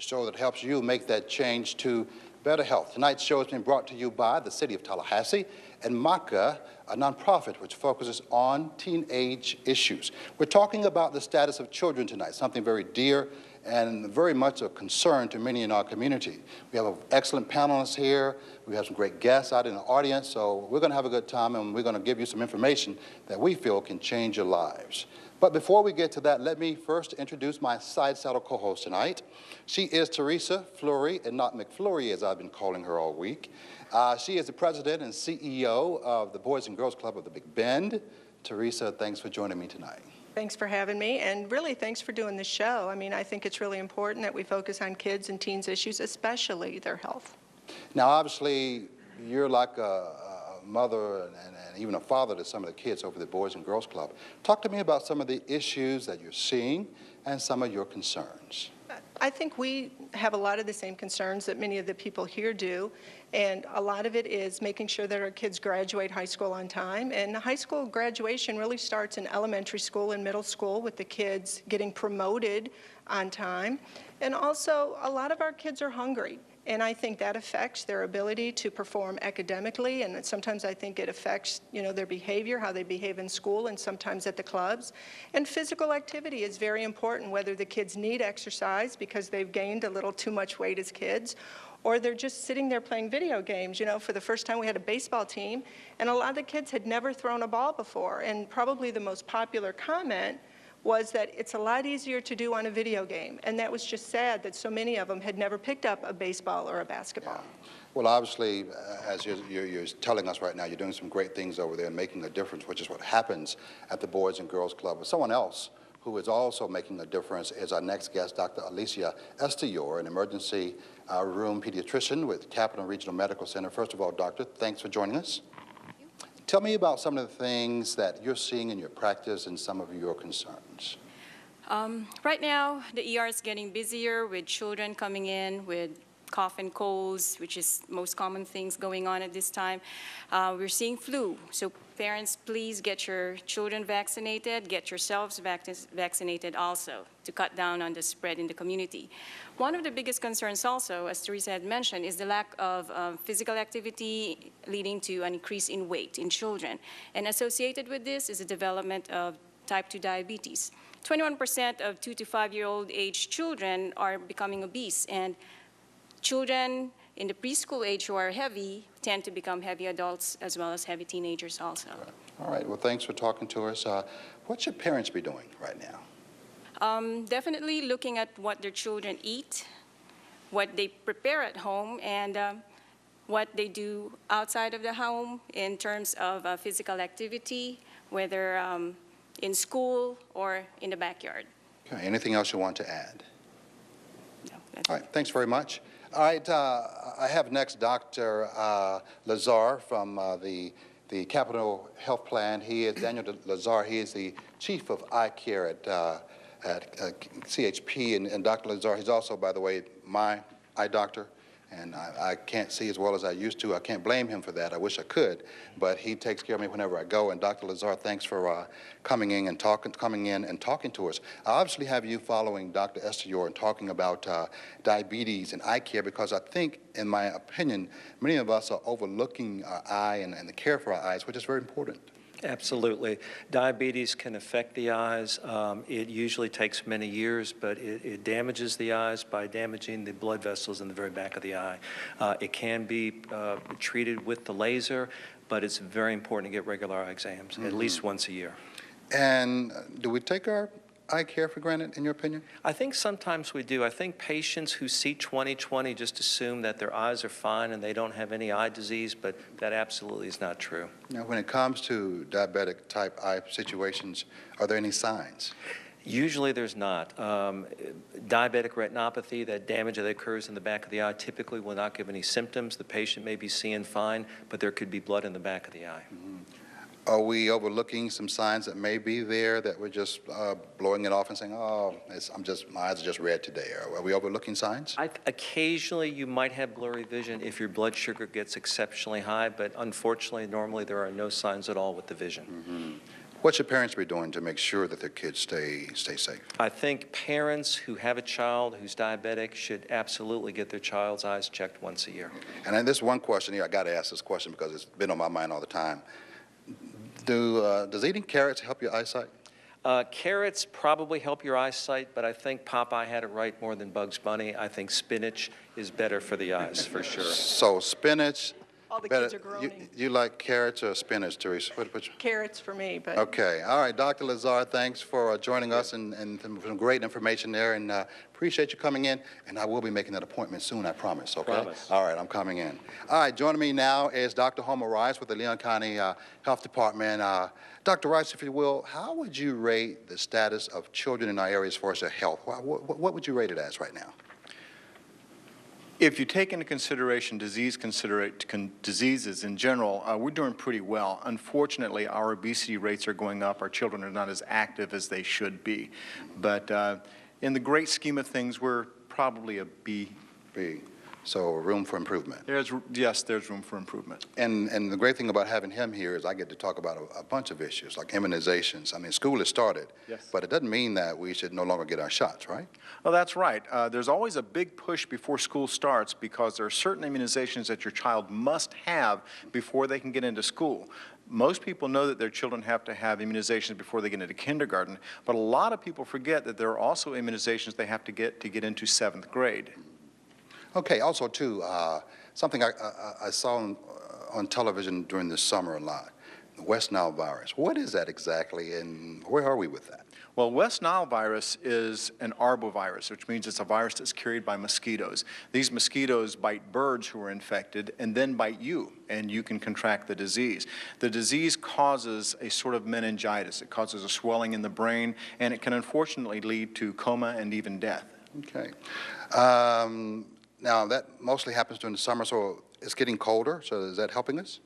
the show that helps you make that change to better health. Tonight's show has been brought to you by the City of Tallahassee and MACA, a nonprofit which focuses on teenage issues. We're talking about the status of children tonight, something very dear and very much a concern to many in our community. We have an excellent panelists here. We have some great guests out in the audience, so we're going to have a good time, and we're going to give you some information that we feel can change your lives. But before we get to that, let me first introduce my side saddle co-host tonight. She is Theresa Flury, and not McFlurry as I've been calling her all week. She is the president and CEO of the Boys and Girls Club of the Big Bend. Theresa, thanks for joining me tonight. Thanks for having me, and really thanks for doing this show. I mean, I think it's really important that we focus on kids and teens issues, especially their health. Now, obviously, you're like a mother and even a father to some of the kids over the Boys and Girls Club. Talk to me about some of the issues that you're seeing and some of your concerns. I think we have a lot of the same concerns that many of the people here do, and a lot of it is making sure that our kids graduate high school on time. And high school graduation really starts in elementary school and middle school with the kids getting promoted on time. And also, a lot of our kids are hungry. And I think that affects their ability to perform academically, and sometimes I think it affects, their behavior, how they behave in school and sometimes at the clubs. And physical activity is very important, whether the kids need exercise because they've gained a little too much weight as kids, or they're just sitting there playing video games. For the first time we had a baseball team, and a lot of the kids had never thrown a ball before, and probably the most popular comment was that it's a lot easier to do on a video game. And that was just sad that so many of them had never picked up a baseball or a basketball. Yeah. Well, obviously, as you're telling us right now, you're doing some great things over there and making a difference, which is what happens at the Boys and Girls Club. But someone else who is also making a difference is our next guest, Dr. Alicia Estillore, an emergency room pediatrician with Capital Regional Medical Center. First of all, doctor, thanks for joining us. Tell me about some of the things that you're seeing in your practice and some of your concerns. Right now, the ER is getting busier with children coming in with cough and colds, which is most common things going on at this time. We're seeing flu. So parents, please get your children vaccinated, get yourselves vaccinated also to cut down on the spread in the community. One of the biggest concerns also, as Theresa had mentioned, is the lack of physical activity leading to an increase in weight in children. And associated with this is the development of type 2 diabetes. 21% of 2 to 5-year-old age children are becoming obese, and children in the preschool age who are heavy tend to become heavy adults as well as heavy teenagers also. All right, well, thanks for talking to us. What should parents be doing right now? Definitely looking at what their children eat, what they prepare at home, and what they do outside of the home in terms of physical activity, whether in school or in the backyard. Okay, anything else you want to add? No, all right, thanks very much. All right, I have next Dr. Lazar from the Capital Health Plan. He is Daniel Lazar. He is the chief of eye care at CHP, and Dr. Lazar, he's also, by the way, my eye doctor, and I can't see as well as I used to. I can't blame him for that. I wish I could, but he takes care of me whenever I go. And Dr. Lazar, thanks for coming in and talking to us. I obviously have you following Dr. Estillore and talking about diabetes and eye care, because I think, in my opinion, many of us are overlooking our eye and the care for our eyes, which is very important. Absolutely. Diabetes can affect the eyes. It usually takes many years, but it damages the eyes by damaging the blood vessels in the very back of the eye. It can be treated with the laser, but it's very important to get regular eye exams, at least once a year. And do we take our eye care for granted, in your opinion? I think sometimes we do. I think patients who see 20/20 just assume that their eyes are fine and they don't have any eye disease, but that absolutely is not true. Now, when it comes to diabetic type eye situations, are there any signs? Usually there's not. Diabetic retinopathy, that damage that occurs in the back of the eye, typically will not give any symptoms. The patient may be seeing fine, but there could be blood in the back of the eye. Mm-hmm. Are we overlooking some signs that may be there that we're just blowing it off and saying, oh, my eyes are just red today? Are we overlooking signs? Occasionally you might have blurry vision if your blood sugar gets exceptionally high, but unfortunately, normally there are no signs at all with the vision. Mm-hmm. What should parents be doing to make sure that their kids stay safe? I think parents who have a child who's diabetic should absolutely get their child's eyes checked once a year. And then this one question here, I got to ask this question because it's been on my mind all the time. Does eating carrots help your eyesight? Carrots probably help your eyesight, but I think Popeye had it right more than Bugs Bunny. I think spinach is better for the eyes, for sure. So spinach. All the kids are groaning. You like carrots or spinach, Theresa? Carrots for me, but. Okay. All right, Dr. Lazar, thanks for joining us and some great information there, and appreciate you coming in, and I will be making that appointment soon, I promise, okay? Promise. All right, I'm coming in. All right, joining me now is Dr. Homer Rice with the Leon County Health Department. Dr. Rice, if you will, how would you rate the status of children in our area as far as their health? What would you rate it as right now? If you take into consideration diseases in general, we're doing pretty well. Unfortunately, our obesity rates are going up. Our children are not as active as they should be. But in the great scheme of things, we're probably a B. B. So room for improvement. Yes, there's room for improvement. And the great thing about having him here is I get to talk about a bunch of issues like immunizations. I mean, school has started, yes, but it doesn't mean that we should no longer get our shots, right? Well, that's right. There's always a big push before school starts because there are certain immunizations that your child must have before they can get into school. Most people know that their children have to have immunizations before they get into kindergarten, but a lot of people forget that there are also immunizations they have to get into 7th grade. Okay, also too, something I saw on television during the summer a lot, the West Nile virus. What is that exactly, and where are we with that? Well, West Nile virus is an arbovirus, which means it's a virus that's carried by mosquitoes. These mosquitoes bite birds who are infected and then bite you, and you can contract the disease. The disease causes a sort of meningitis. It causes a swelling in the brain, and it can unfortunately lead to coma and even death. Okay. Now, that mostly happens during the summer, so it's getting colder, so is that helping us?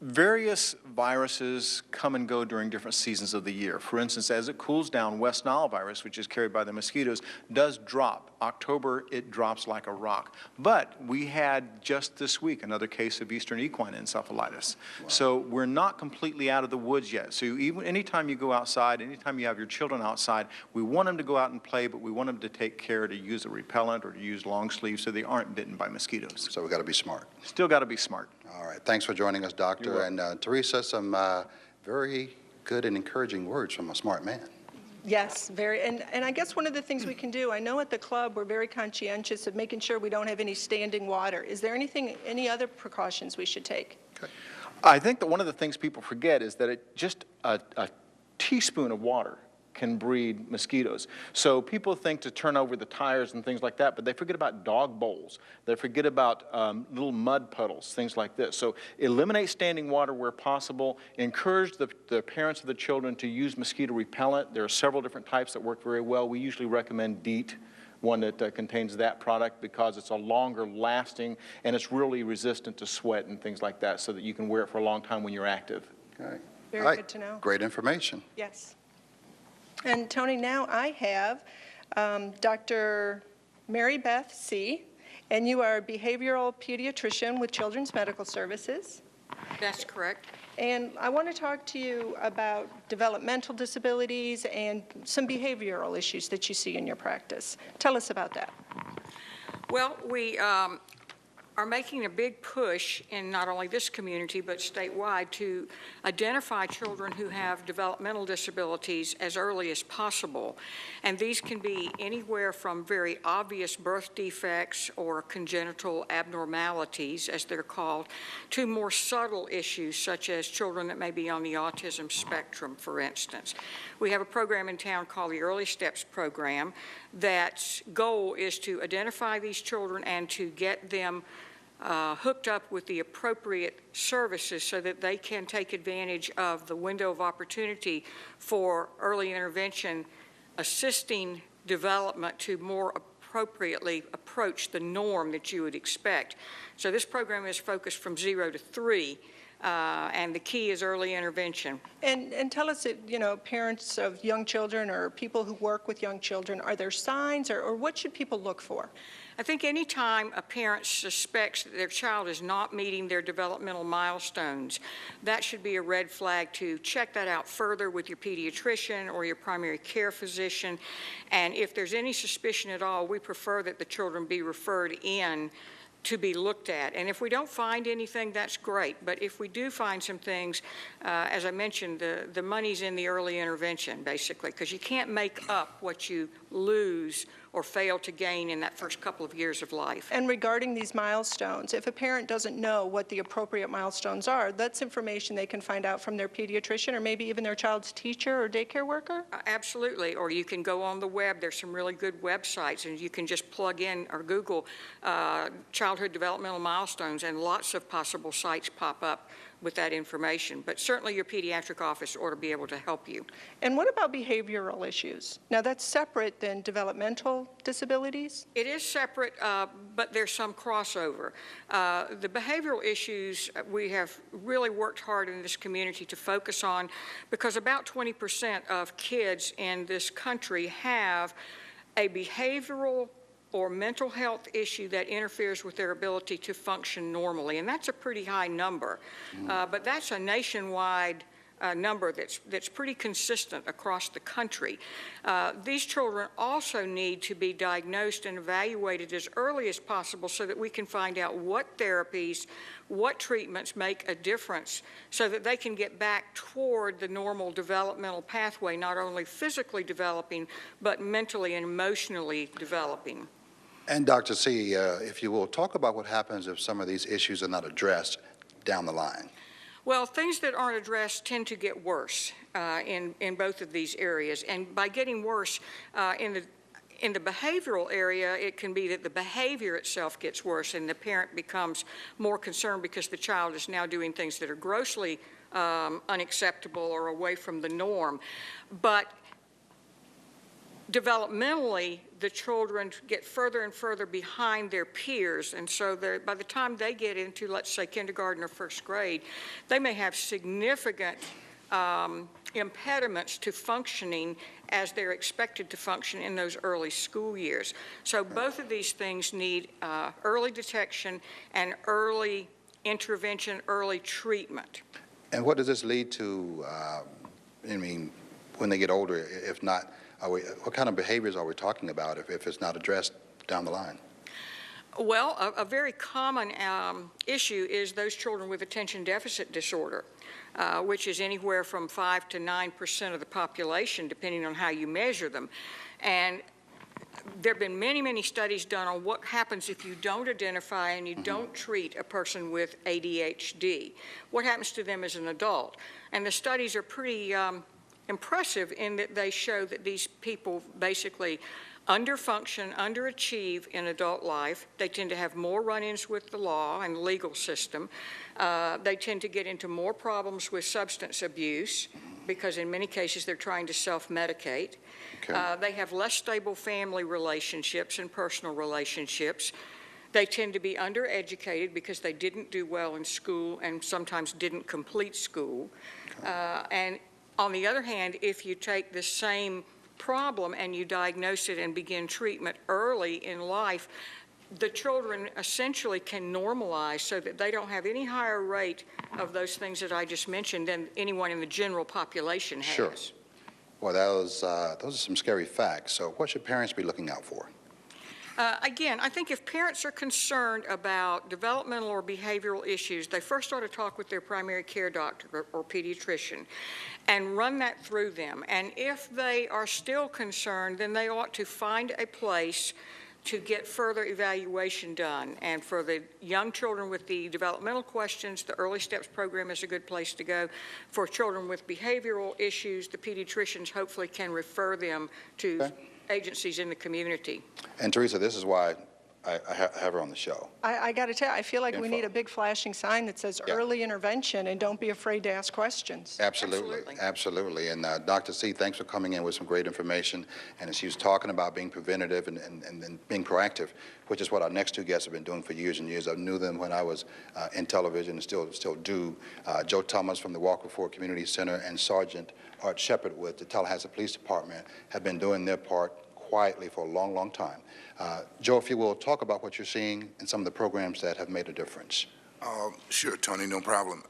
Various viruses come and go during different seasons of the year. For instance, as it cools down, West Nile virus, which is carried by the mosquitoes, does drop. October, it drops like a rock. But we had just this week another case of Eastern equine encephalitis. Wow. So we're not completely out of the woods yet. So even anytime you go outside, anytime you have your children outside, we want them to go out and play, but we want them to take care to use a repellent or to use long sleeves so they aren't bitten by mosquitoes. So we got to be smart. Still got to be smart. All right. Thanks for joining us, Doctor. And Theresa, some very good and encouraging words from a smart man. Yes, very. And I guess one of the things we can do, I know at the club we're very conscientious of making sure we don't have any standing water. Is there any other precautions we should take? Okay. I think that one of the things people forget is that just a teaspoon of water can breed mosquitoes. So people think to turn over the tires and things like that, but they forget about dog bowls. They forget about little mud puddles, things like this. So eliminate standing water where possible. Encourage the parents of the children to use mosquito repellent. There are several different types that work very well. We usually recommend DEET, one that contains that product because it's a longer lasting and it's really resistant to sweat and things like that so that you can wear it for a long time when you're active. Okay. Very good to know. Great information. Yes. And Tony, now I have Dr. Mary Beth Seay, and you are a behavioral pediatrician with Children's Medical Services. That's correct. And I want to talk to you about developmental disabilities and some behavioral issues that you see in your practice. Tell us about that. Well, we are making a big push in not only this community but statewide to identify children who have developmental disabilities as early as possible. And these can be anywhere from very obvious birth defects or congenital abnormalities, as they're called, to more subtle issues such as children that may be on the autism spectrum, for instance. We have a program in town called the Early Steps Program that's goal is to identify these children and to get them hooked up with the appropriate services so that they can take advantage of the window of opportunity for early intervention, assisting development to more appropriately approach the norm that you would expect. So this program is focused from 0 to 3. And the key is early intervention. And tell us, parents of young children or people who work with young children, are there signs or what should people look for? I think any time a parent suspects that their child is not meeting their developmental milestones, that should be a red flag to check that out further with your pediatrician or your primary care physician. And if there's any suspicion at all, we prefer that the children be referred in to be looked at. And if we don't find anything, that's great. But if we do find some things, as I mentioned, the money's in the early intervention, basically, because you can't make up what you lose or fail to gain in that first couple of years of life. And regarding these milestones, if a parent doesn't know what the appropriate milestones are, that's information they can find out from their pediatrician or maybe even their child's teacher or daycare worker? Absolutely, or you can go on the web. There's some really good websites, and you can just plug in or Google childhood developmental milestones, and lots of possible sites pop up with that information. But certainly your pediatric office ought to be able to help you. And what about behavioral issues? Now, that's separate than developmental disabilities? It is separate, but there's some crossover. The behavioral issues we have really worked hard in this community to focus on, because about 20% of kids in this country have a behavioral or mental health issue that interferes with their ability to function normally, and that's a pretty high number. But that's a nationwide number that's pretty consistent across the country. These children also need to be diagnosed and evaluated as early as possible so that we can find out what therapies, what treatments make a difference so that they can get back toward the normal developmental pathway, not only physically developing, but mentally and emotionally developing. And Dr. Seay, if you will, talk about what happens if some of these issues are not addressed down the line. Well, things that aren't addressed tend to get worse in both of these areas. And by getting worse, in the behavioral area, it can be that the behavior itself gets worse and the parent becomes more concerned because the child is now doing things that are grossly unacceptable or away from the norm. But developmentally, the children get further and further behind their peers, and so by the time they get into, let's say, kindergarten or first grade, they may have significant impediments to functioning as they're expected to function in those early school years. So both of these things need early detection and early intervention, early treatment. And what does this lead to, I mean, when they get older, if not, what kind of behaviors are we talking about if it's not addressed down the line? Well, a very common issue is those children with attention deficit disorder, which is anywhere from 5 to 9% of the population, depending on how you measure them. And there have been many, many studies done on what happens if you don't identify and you don't treat a person with ADHD. What happens to them as an adult? And the studies are pretty impressive in that they show that these people basically underfunction, underachieve in adult life. They tend to have more run-ins with the law and the legal system. They tend to get into more problems with substance abuse because in many cases they're trying to self-medicate. Okay. They have less stable family relationships and personal relationships. They tend to be undereducated because they didn't do well in school and sometimes didn't complete school. Okay. And on the other hand, if you take the same problem and you diagnose it and begin treatment early in life, the children essentially can normalize so that they don't have any higher rate of those things that I just mentioned than anyone in the general population has. Sure. Well, those are some scary facts. So what should parents be looking out for? Again, I think if parents are concerned about developmental or behavioral issues, they first ought to talk with their primary care doctor or pediatrician and run that through them. And if they are still concerned, then they ought to find a place to get further evaluation done. And for the young children with the developmental questions, the Early Steps program is a good place to go. For children with behavioral issues, the pediatricians hopefully can refer them to agencies in the community. And Theresa, this is why I have her on the show. I got to tell you, I feel like we need a big flashing sign that says early intervention and don't be afraid to ask questions. Absolutely, absolutely. And Dr. Seay, thanks for coming in with some great information. And as she was talking about being preventative and being proactive, which is what our next two guests have been doing for years and years. I knew them when I was in television and still do. Joe Thomas from the Walker Ford Community Center and Sergeant Art Shepard with the Tallahassee Police Department have been doing their part quietly for a long, long time. Joe, if you will, talk about what you're seeing in some of the programs that have made a difference. Sure, Tony, no problem.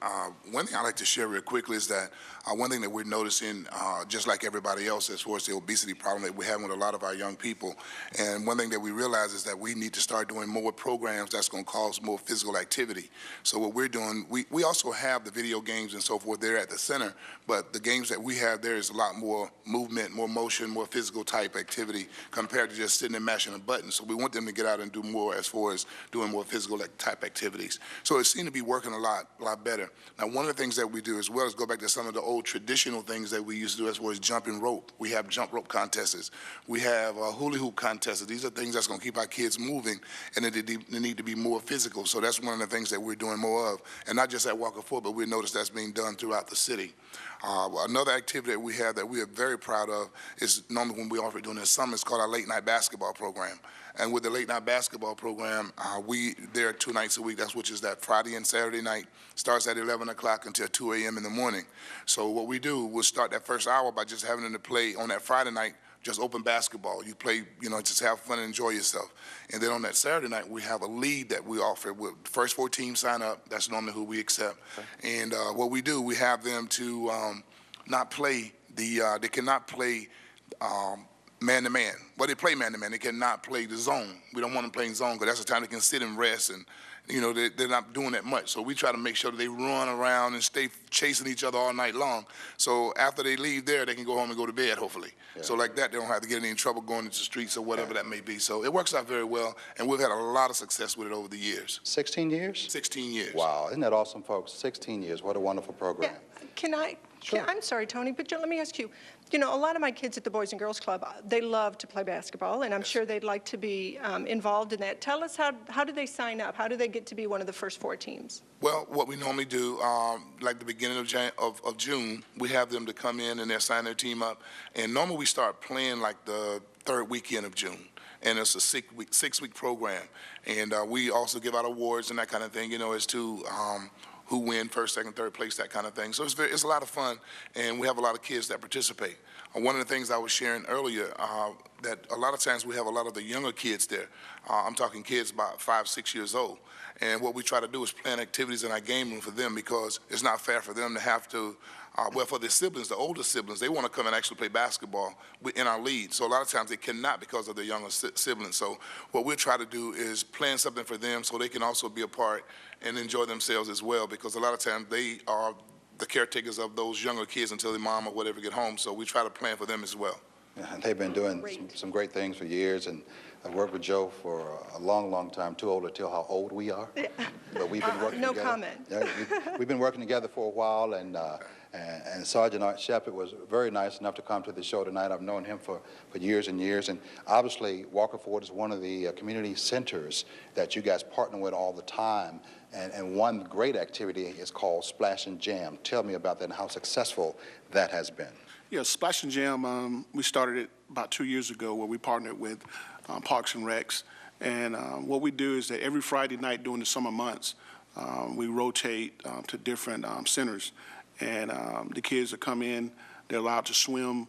One thing I'd like to share real quickly is that one thing that we're noticing, just like everybody else, as far as the obesity problem that we're having with a lot of our young people, and one thing that we realize is that we need to start doing more programs that's going to cause more physical activity. So what we're doing, we also have the video games and so forth there at the center, but the games that we have there is a lot more movement, more motion, more physical type activity compared to just sitting and mashing a button. So we want them to get out and do more as far as doing more physical type activities. So it seemed to be working a lot better. Now, one of the things that we do as well is go back to some of the old traditional things that we used to do as far as jumping rope. We have jump rope contests. We have hula hoop contests. These are things that's going to keep our kids moving, and they need to be more physical. So that's one of the things that we're doing more of, and not just at Walker Ford, but we notice that's being done throughout the city. Another activity that we have that we are very proud of is normally when we offer it during the summer, it's called our late night basketball program. And with the late night basketball program, we there 2 nights a week, which is that Friday and Saturday night, starts at 11 o'clock until 2 a.m. in the morning. So what we do, we'll start that first hour by just having them to play on that Friday night, just open basketball. You play, just have fun and enjoy yourself. And then on that Saturday night, we have a league that we offer. With the first 4 teams sign up. That's normally who we accept. Okay. And what we do, we have them to not play they cannot play man-to-man. Well, they play man-to-man. They cannot play the zone. We don't want them playing zone because that's the time they can sit and rest, and they're not doing that much. So we try to make sure that they run around and stay chasing each other all night long. So after they leave there, they can go home and go to bed, hopefully. Yeah. So like that, they don't have to get any trouble going into the streets or whatever that may be. So it works out very well, and we've had a lot of success with it over the years. 16 years? 16 years. Wow, isn't that awesome, folks? 16 years. What a wonderful program. Yeah. Sure. I'm sorry, Tony, but let me ask you, a lot of my kids at the Boys and Girls Club, they love to play basketball, and I'm sure they'd like to be involved in that. Tell us, how do they sign up? How do they get to be one of the first 4 teams? Well, what we normally do, like the beginning of June, we have them to come in and they sign their team up. And normally we start playing like the 3rd weekend of June. And it's a 6-week program. And we also give out awards and that kind of thing, as to who win first, second, third place, that kind of thing. So it's a lot of fun, and we have a lot of kids that participate. One of the things I was sharing earlier, that a lot of times we have a lot of the younger kids there. I'm talking kids about 5, 6 years old. And what we try to do is plan activities in our game room for them, because it's not fair for them to have to, for their siblings, the older siblings, they want to come and actually play basketball in our league. So a lot of times they cannot because of their younger siblings. So what we try to do is plan something for them so they can also be a part and enjoy themselves as well, because a lot of times they are the caretakers of those younger kids until their mom or whatever get home. So we try to plan for them as well. Yeah, they've been doing some great things for years, and I've worked with Joe for a long, long time. Too old to tell how old we are, but we've been working together. No comment. Yeah, we've been working together for a while, and Sergeant Art Shepard was very nice enough to come to the show tonight. I've known him for years and years, and obviously Walker Ford is one of the community centers that you guys partner with all the time, and one great activity is called Splash and Jam. Tell me about that and how successful that has been. Yeah, Splash and Jam, we started it about 2 years ago, where we partnered with Parks and Recs. And what we do is that every Friday night during the summer months, we rotate to different centers. And the kids that come in, they're allowed to swim.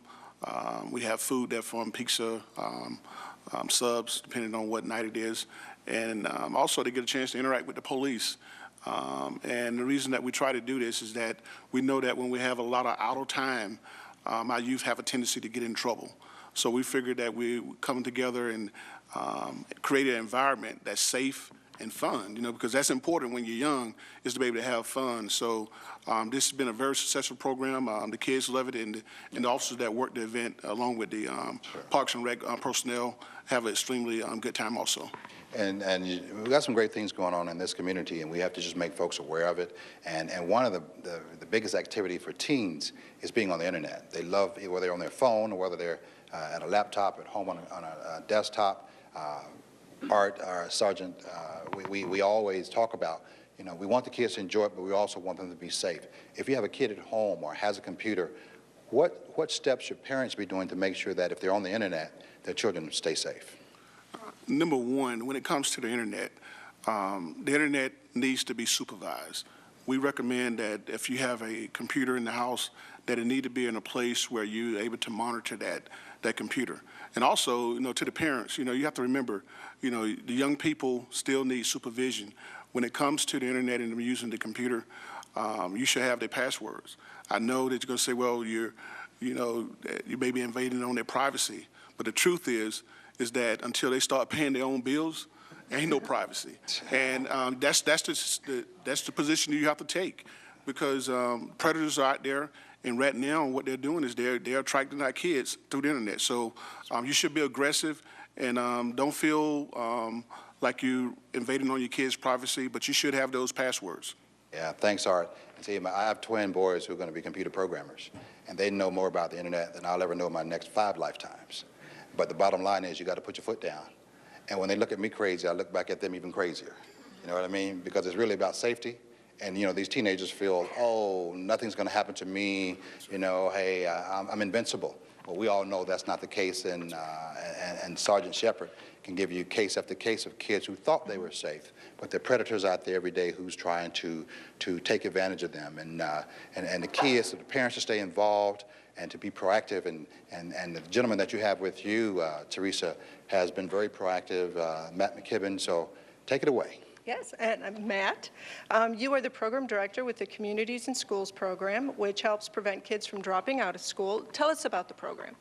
We have food there from pizza, subs, depending on what night it is. And also they get a chance to interact with the police. And the reason that we try to do this is that we know that when we have a lot of idle time, our youth have a tendency to get in trouble. So we figured that we come together and create an environment that's safe and fun, because that's important when you're young, is to be able to have fun. So this has been a very successful program. The kids love it, and the officers that work the event, along with the Parks and Rec personnel, have an extremely good time also. And we've got some great things going on in this community, and we have to just make folks aware of it. And one of the biggest activity for teens is being on the internet. They love, whether they're on their phone or whether they're at a laptop at home on a desktop. Art, our sergeant, we always talk about, we want the kids to enjoy it, but we also want them to be safe. If you have a kid at home or has a computer, what steps should parents be doing to make sure that if they're on the internet, their children stay safe? Number one, when it comes to the internet needs to be supervised. we recommend that if you have a computer in the house, that it need to be in a place where you're able to monitor that computer. And also, to the parents, you have to remember, the young people still need supervision. When it comes to the internet and using the computer, you should have their passwords. I know that you're going to say, well, you may be invading on their privacy, but the truth is that until they start paying their own bills, there ain't no privacy. And that's the position you have to take, because predators are out there. And right now, what they're doing is they're attracting our kids through the internet. So you should be aggressive, and don't feel like you're invading on your kids' privacy, but you should have those passwords. Yeah, thanks, Art. See, I have twin boys who are going to be computer programmers, and they know more about the internet than I'll ever know in my next 5 lifetimes. But the bottom line is you got to put your foot down. And when they look at me crazy, I look back at them even crazier. You know what I mean? Because it's really about safety. And, these teenagers feel, oh, nothing's going to happen to me. Hey, I'm invincible. Well, we all know that's not the case, and Sergeant Shepard can give you case after case of kids who thought they were safe, but there are predators out there every day who's trying to take advantage of them. And the key is for the parents to stay involved and to be proactive. And the gentleman that you have with you, Theresa, has been very proactive, Matt McKibbin, so take it away. Yes, and Matt, you are the program director with the Communities in Schools program, which helps prevent kids from dropping out of school. Tell us about the program.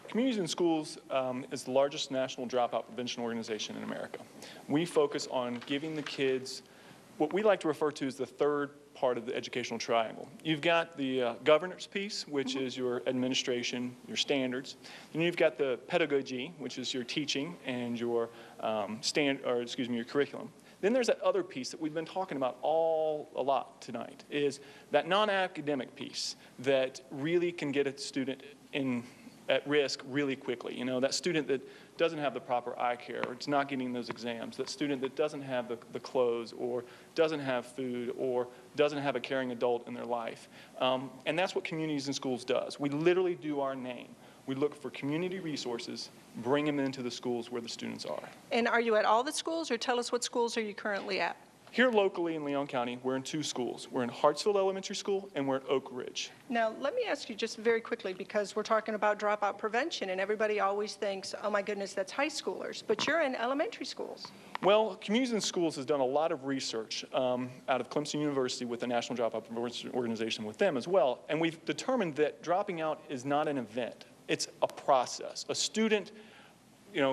Communities in Schools is the largest national dropout prevention organization in America. We focus on giving the kids what we like to refer to as the third part of the educational triangle. You've got the governance piece, which is your administration, your standards. Then you've got the pedagogy, which is your teaching and your your curriculum. Then there's that other piece that we've been talking about a lot tonight, is that non-academic piece that really can get a student at risk really quickly. That student that doesn't have the proper eye care, or it's not getting those exams, that student that doesn't have the clothes, or doesn't have food, or doesn't have a caring adult in their life. And that's what Communities in Schools does. We literally do our name. We look for community resources, bring them into the schools where the students are. And are you at all the schools, or tell us what schools are you currently at? Here locally in Leon County, we're in 2 schools. We're in Hartsfield Elementary School and we're at Oak Ridge. Now, let me ask you just very quickly, because we're talking about dropout prevention, and everybody always thinks, oh my goodness, that's high schoolers, but you're in elementary schools. Well, Communities in Schools has done a lot of research out of Clemson University with the National Dropout Prevention Organization with them as well, and we've determined that dropping out is not an event. It's a process. A student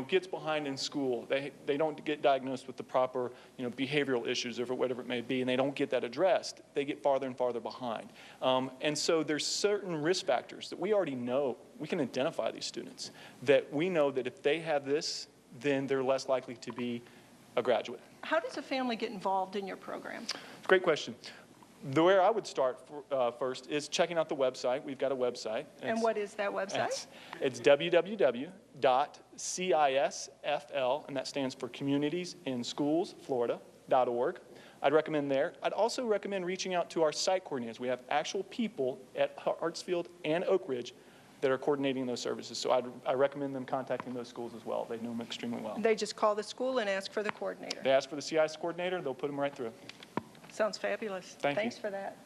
gets behind in school. They don't get diagnosed with the proper, behavioral issues or whatever it may be, and they don't get that addressed. They get farther and farther behind. And so there's certain risk factors that we already know. We can identify these students that we know that if they have this, then they're less likely to be a graduate. How does a family get involved in your program? Great question. Where I would start first is checking out the website. We've got a website. And what is that website? It's www.cisfl, and that stands for Communities in Schools, Florida.org. I'd recommend there. I'd also recommend reaching out to our site coordinators. We have actual people at Hartsfield and Oak Ridge that are coordinating those services. So I recommend them contacting those schools as well. They know them extremely well. They just call the school and ask for the coordinator. They ask for the CIS coordinator. They'll put them right through. Sounds fabulous. Thanks for that.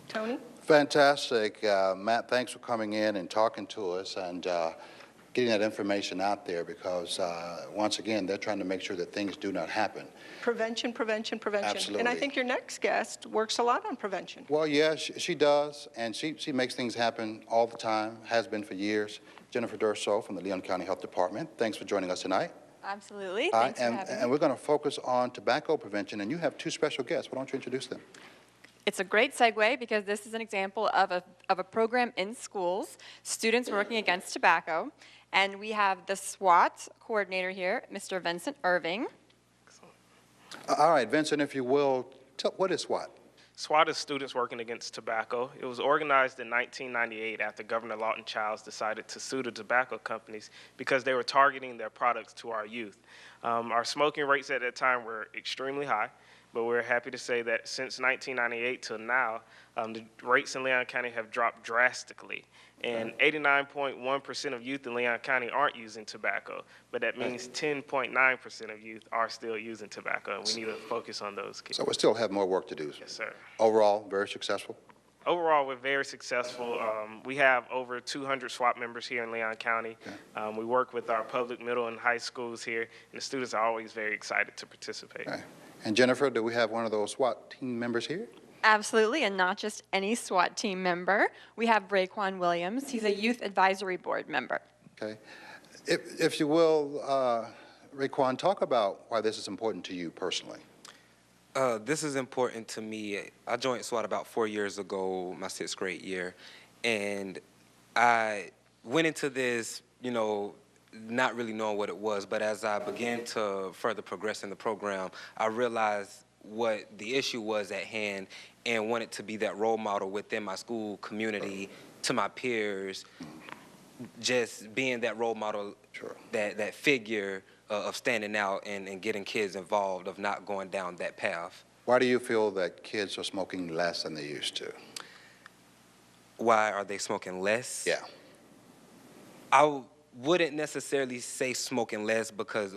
Tony? Fantastic. Matt, thanks for coming in and talking to us and getting that information out there, because once again, they're trying to make sure that things do not happen. Prevention, prevention, prevention. Absolutely. And I think your next guest works a lot on prevention. Well, yeah, she does, and she makes things happen all the time, has been for years. Jennifer Durso from the Leon County Health Department. Thanks for joining us tonight. Absolutely. Thanks for having me. And we're going to focus on tobacco prevention, and you have 2 special guests. Why don't you introduce them? It's a great segue, because this is an example of a program in schools, students working against tobacco. And we have the SWAT coordinator here, Mr. Vincent Irving. All right, Vincent, if you will, what is SWAT? SWAT is Students Working Against Tobacco. It was organized in 1998 after Governor Lawton Childs decided to sue the tobacco companies because they were targeting their products to our youth. Our smoking rates at that time were extremely high. but we're happy to say that since 1998 till now, the rates in Leon County have dropped drastically. And 89.1% of youth in Leon County aren't using tobacco, but that means 10.9% of youth are still using tobacco, and we need to focus on those kids. So we still have more work to do. Yes, sir. Overall, very successful? Overall, we're very successful. We have over 200 SWAT members here in Leon County. We work with our public middle and high schools here, and the students are always very excited to participate. Okay. And Jennifer, do we have one of those SWAT team members here? Absolutely, and not just any SWAT team member. We have Raekwon Williams. He's a youth advisory board member. Okay. If you will, Raekwon, talk about why this is important to you personally. This is important to me. I joined SWAT about 4 years ago, my 6th grade year, and I went into this, you know, not really knowing what it was, but as I began to further progress in the program, I realized what the issue was at hand and wanted to be that role model within my school community to my peers, just being that role model, that figure of standing out and getting kids involved, of not going down that path. Why do you feel that kids are smoking less than they used to? Why are they smoking less? Yeah. I wouldn't necessarily say smoking less, because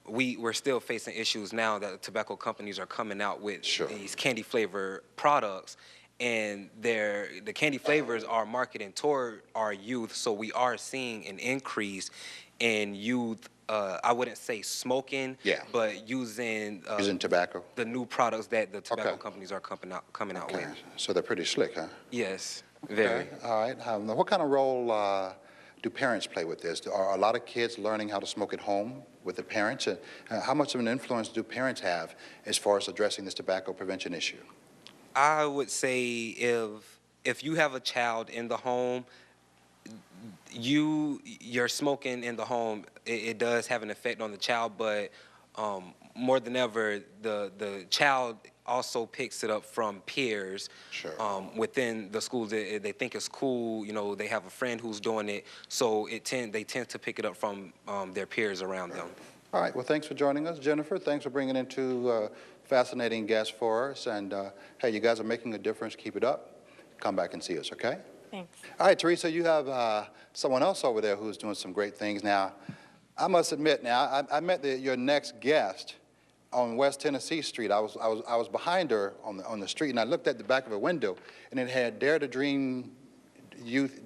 we're still facing issues now that tobacco companies are coming out with these candy flavor products, and the candy flavors are marketing toward our youth, so we are seeing an increase in youth. I wouldn't say smoking, but using tobacco, the new products that the tobacco companies are coming out with. So they're pretty slick, huh? Yes, very. Okay. All right. Now, what kind of role do parents play with this? Are a lot of kids learning how to smoke at home with the parents? And how much of an influence do parents have as far as addressing this tobacco prevention issue? I would say if you have a child in the home, you're smoking in the home, it does have an effect on the child, but more than ever, the child also picks it up from peers within the schools. They think it's cool, you know, they have a friend who's doing it, so they tend to pick it up from their peers around them. All right, well, thanks for joining us, Jennifer. Thanks for bringing in two fascinating guests for us, and hey, you guys are making a difference. Keep it up. Come back and see us, okay? Thanks. All right, Theresa, you have someone else over there who's doing some great things. Now, I must admit, now, I met your next guest on West Tennessee Street. I was behind her on the street, and I looked at the back of a window, and it had Dare to Dream Youth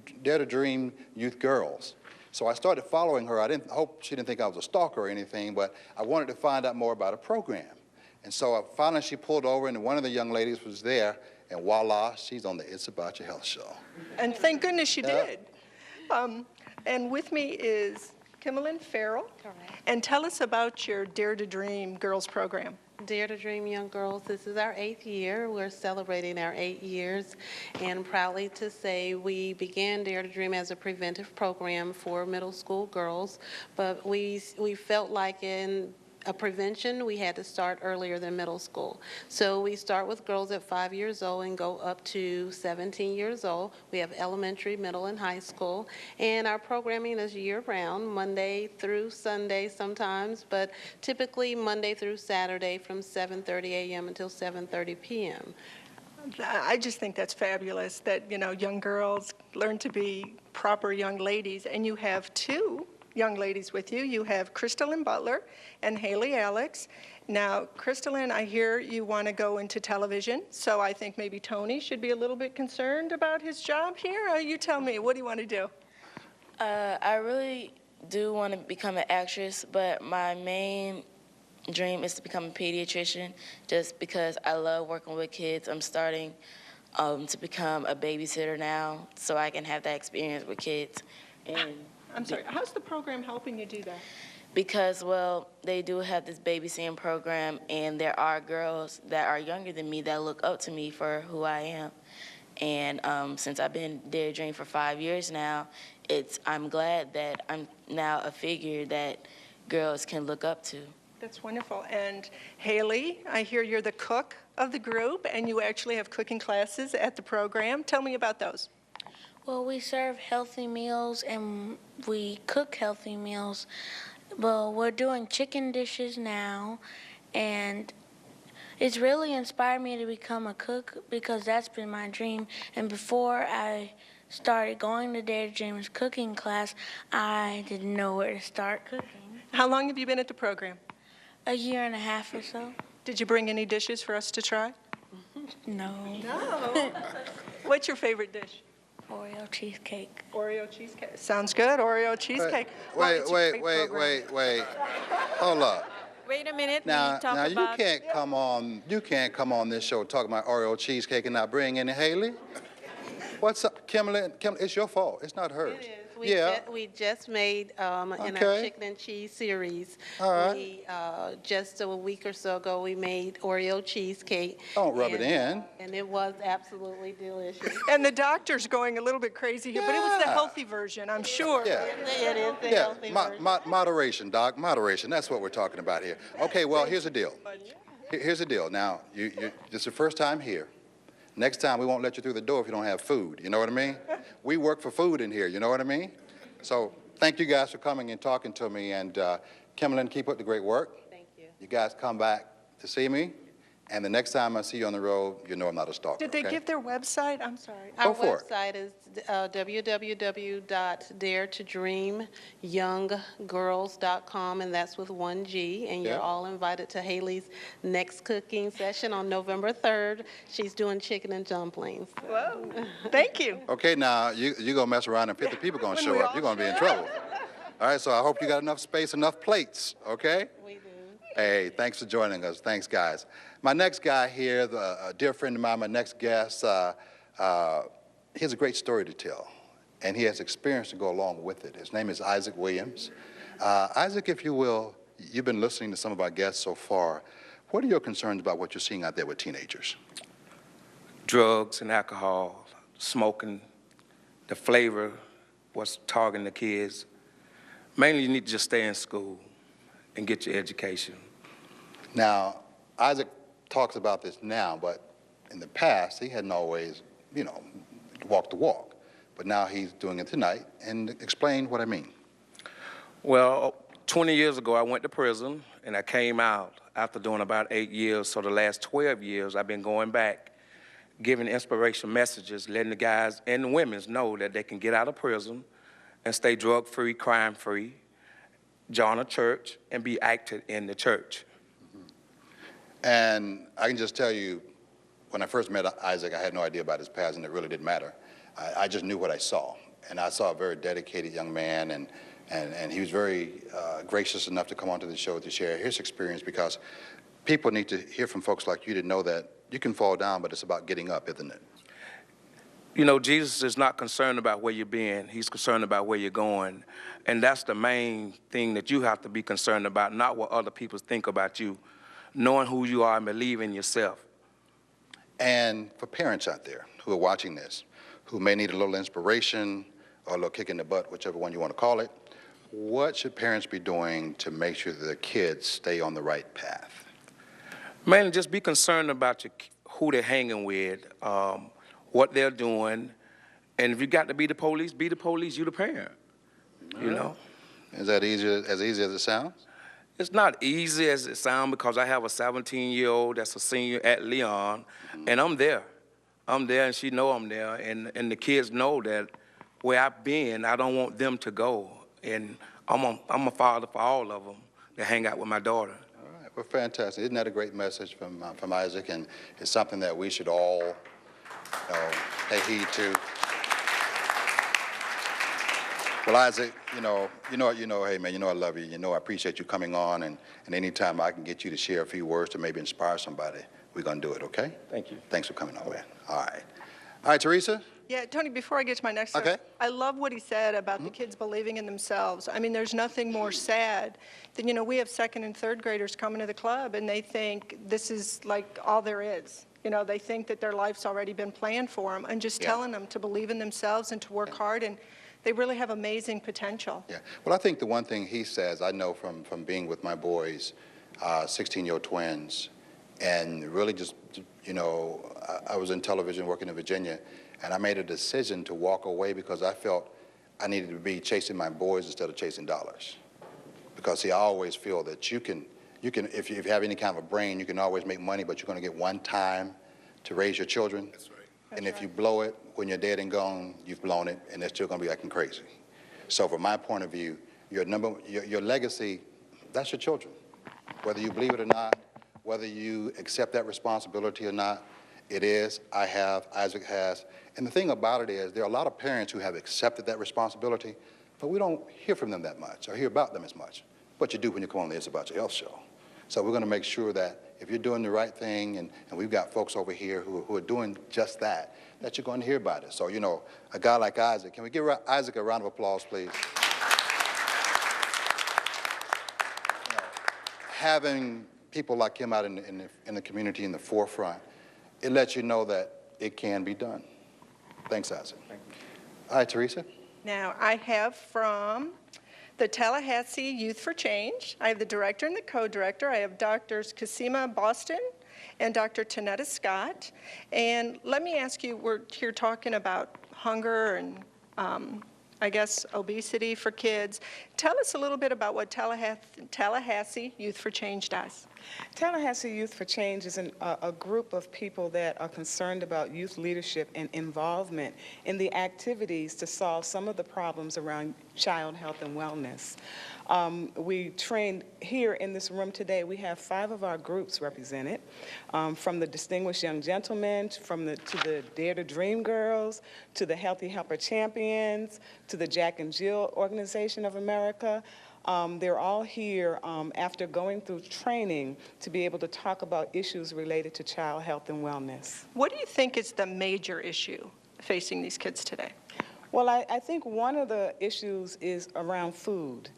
Girls. So I started following her. I hope she didn't think I was a stalker or anything, but I wanted to find out more about a program. And so finally she pulled over, and one of the young ladies was there, and voila, she's on the It's About Your Health show. And thank goodness she did. And with me is Kimberlyn Farrell. Correct. And tell us about your Dare to Dream Girls program. Dare to Dream Young Girls, this is our 8th year. We're celebrating our 8 years, and proudly to say we began Dare to Dream as a preventive program for middle school girls, but we felt like in a prevention, we had to start earlier than middle school. So we start with girls at 5 years old and go up to 17 years old. We have elementary, middle, and high school. And our programming is year-round, Monday through Sunday sometimes, but typically Monday through Saturday from 7:30 a.m. until 7:30 p.m. I just think that's fabulous that, you know, young girls learn to be proper young ladies, and you have two young ladies with you. You have Crystalline Butler and Haley Alex. Now, Crystalline, I hear you want to go into television, so I think maybe Tony should be a little bit concerned about his job here. You tell me, what do you want to do? I really do want to become an actress, but my main dream is to become a pediatrician just because I love working with kids. I'm starting to become a babysitter now so I can have that experience with kids. And I'm sorry, how's the program helping you do that? Because, well, they do have this babysitting program, and there are girls that are younger than me that look up to me for who I am. And since I've been Dare to Dream for 5 years now, I'm glad that I'm now a figure that girls can look up to. That's wonderful. And Haley, I hear you're the cook of the group, and you actually have cooking classes at the program. Tell me about those. Well, we serve healthy meals and we cook healthy meals. Well, we're doing chicken dishes now, and It's really inspired me to become a cook because that's been my dream. And before I started going to Dare to Dream's cooking class, I didn't know where to start cooking. How long have you been at the program? A year and a half or so. Did you bring any dishes for us to try? No. No. What's your favorite dish? Oreo cheesecake. Oreo cheesecake. Sounds good, Oreo cheesecake. Wait. Hold up. Wait a minute. Now, we talk now about you can't come on this show talking about Oreo cheesecake and not bring any Haley. What's up, Kimberly? It's your fault. It's not hers. It is. We just made, in our chicken and cheese series, all right. we, just a week or so ago, we made Oreo cheesecake. Don't rub it in. And it was absolutely delicious. And the doctor's going a little bit crazy here, but it was the healthy version, I'm sure. Yeah. It is the healthy version. Moderation, Doc, moderation. That's what we're talking about here. Okay, well, here's the deal. Here's the deal. Now, this is the first time here. Next time, we won't let you through the door if you don't have food. You know what I mean? We work for food in here. You know what I mean? So thank you guys for coming and talking to me. And Kimberly, keep up the great work. Thank you. You guys come back to see me. And the next time I see you on the road, you know I'm not a stalker. Did they okay? give their website? I'm sorry. Our website is www.daretodreamyounggirls.com, and that's with 1 G. And you're all invited to Haley's next cooking session on November 3rd. She's doing chicken and dumplings. Whoa. Thank you. Okay, now you're going to mess around and 50 people going to show up. You're going to be in trouble. All right, so I hope you got enough space, enough plates, okay? We do. Hey, thanks for joining us. Thanks, guys. My next guy here, a dear friend of mine, my next guest, he has a great story to tell, and he has experience to go along with it. His name is Isaac Williams. Isaac, if you will, you've been listening to some of our guests so far. What are your concerns about what you're seeing out there with teenagers? Drugs and alcohol, smoking, the flavor, what's targeting the kids. Mainly, you need to just stay in school and get your education. Now, Isaac talks about this now, but in the past, he hadn't always, walked the walk. But now he's doing it tonight. And explain what I mean. Well, 20 years ago, I went to prison, and I came out after doing about 8 years. So the last 12 years, I've been going back, giving inspiration messages, letting the guys and the women know that they can get out of prison and stay drug-free, crime-free, join a church, and be active in the church. And I can just tell you, when I first met Isaac, I had no idea about his past, and it really didn't matter. I just knew what I saw. And I saw a very dedicated young man, and he was very gracious enough to come onto the show to share his experience, because people need to hear from folks like you to know that you can fall down, but it's about getting up, isn't it? You know, Jesus is not concerned about where you've been. He's concerned about where you're going. And that's the main thing that you have to be concerned about, not what other people think about you. Knowing who you are and believing in yourself. And for parents out there who are watching this, who may need a little inspiration or a little kick in the butt, whichever one you want to call it, what should parents be doing to make sure that their kids stay on the right path? Mainly just be concerned about who they're hanging with, what they're doing, and if you got to be the police, you the parent, you know? Is that as easy as it sounds? It's not easy as it sounds, because I have a 17-year-old that's a senior at Leon, and I'm there. I'm there, and she know I'm there, and the kids know that where I've been, I don't want them to go, and I'm a father for all of them to hang out with my daughter. All right, well, fantastic. Isn't that a great message from Isaac? And it's something that we should all pay heed to. Well, Isaac, hey, man, I love you. I appreciate you coming on, and anytime I can get you to share a few words to maybe inspire somebody, we're going to do it, okay? Thank you. Thanks for coming on, man. All right, Theresa? Yeah, Tony, before I get to my next Okay. I love what he said about the kids believing in themselves. I mean, there's nothing more sad than, we have second and third graders coming to the club, and they think this is like all there is. They think that their life's already been planned for them, and just telling them to believe in themselves and to work hard, and they really have amazing potential. Yeah. Well, I think the one thing he says, I know from being with my boys, 16-year-old twins, and really just, I was in television working in Virginia, and I made a decision to walk away because I felt I needed to be chasing my boys instead of chasing dollars. Because, see, I always feel that you can You can, if you have any kind of a brain, you can always make money, but you're going to get one time to raise your children. That's right. And if you blow it when you're dead and gone, you've blown it, and they're still going to be acting crazy. So from my point of view, your legacy, that's your children. Whether you believe it or not, whether you accept that responsibility or not, it is, I have, Isaac has. And the thing about it is there are a lot of parents who have accepted that responsibility, but we don't hear from them that much or hear about them as much. But you do when you come on the It's About Your Health show. So we're going to make sure that if you're doing the right thing, and we've got folks over here who are doing just that, that you're going to hear about it. So, you know, a guy like Isaac, can we give Isaac a round of applause, please? You know, having people like him out in the community in the forefront, it lets you know that it can be done. Thanks, Isaac. Thank you. All right, Theresa. Now, I have from the Tallahassee Youth for Change, I have the director and the co-director. I have Drs. Kasima Boston and Dr. Tanetta Scott. And let me ask you, we're here talking about hunger and I guess obesity for kids. Tell us a little bit about what Tallahassee Youth for Change does. Tallahassee Youth for Change is a group of people that are concerned about youth leadership and involvement in the activities to solve some of the problems around child health and wellness. We trained here in this room today. We have 5 of our groups represented, from the Distinguished Young Gentlemen, to the Dare to Dream Girls, to the Healthy Helper Champions, to the Jack and Jill Organization of America. They're all here after going through training to be able to talk about issues related to child health and wellness. What do you think is the major issue facing these kids today? Well, I think one of the issues is around food.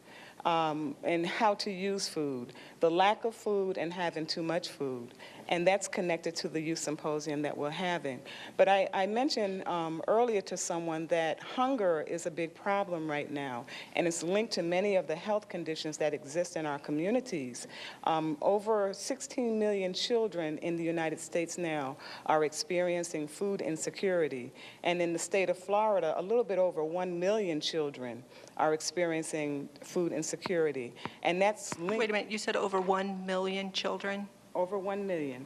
And how to use food, the lack of food and having too much food. And that's connected to the youth symposium that we're having. But I mentioned earlier to someone that hunger is a big problem right now, and it's linked to many of the health conditions that exist in our communities. Over 16 million children in the United States now are experiencing food insecurity. And in the state of Florida, a little bit over 1 million children are experiencing food insecurity. And that's linked— Wait a minute, you said over 1 million children? Over 1 million.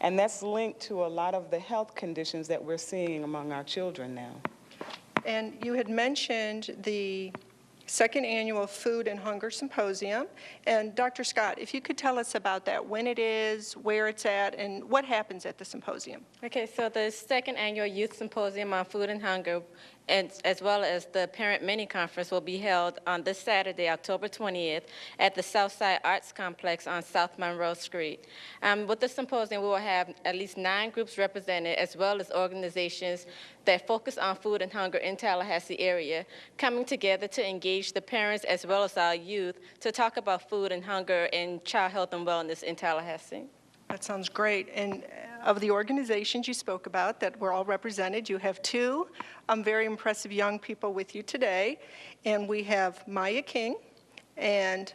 And that's linked to a lot of the health conditions that we're seeing among our children now. And you had mentioned the second annual Food and Hunger Symposium. And Dr. Scott, if you could tell us about that, when it is, where it's at, and what happens at the symposium. Okay, so the second annual Youth Symposium on Food and Hunger, and as well as the Parent Mini-Conference, will be held on this Saturday, October 20th, at the Southside Arts Complex on South Monroe Street. With the symposium, we will have at least 9 groups represented, as well as organizations that focus on food and hunger in Tallahassee area, coming together to engage the parents as well as our youth to talk about food and hunger and child health and wellness in Tallahassee. That sounds great. And of the organizations you spoke about that were all represented, you have 2 very impressive young people with you today. And we have Maya King and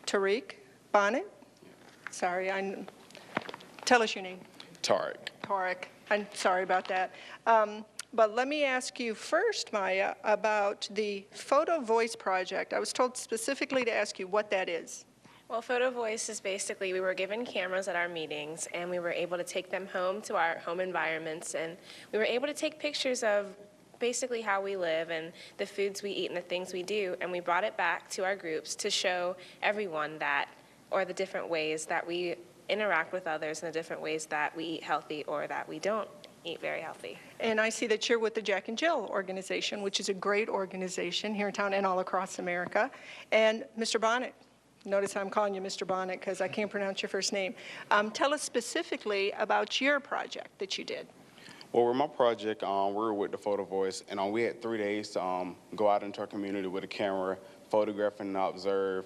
Tariq Bonnet. Sorry, tell us your name. Tariq. I'm sorry about that. But let me ask you first, Maya, about the Photo Voice Project. I was told specifically to ask you what that is. Well, Photo Voice is basically, we were given cameras at our meetings, and we were able to take them home to our home environments, and we were able to take pictures of basically how we live and the foods we eat and the things we do, and we brought it back to our groups to show everyone that, or the different ways that we interact with others and the different ways that we eat healthy or that we don't eat very healthy. And I see that you're with the Jack and Jill organization, which is a great organization here in town and all across America. And Mr. Bonnet, notice I'm calling you Mr. Bonnet because I can't pronounce your first name. Tell us specifically about your project that you did. Well, with my project, we're with the Photo Voice, and we had 3 days to go out into our community with a camera, photograph and observe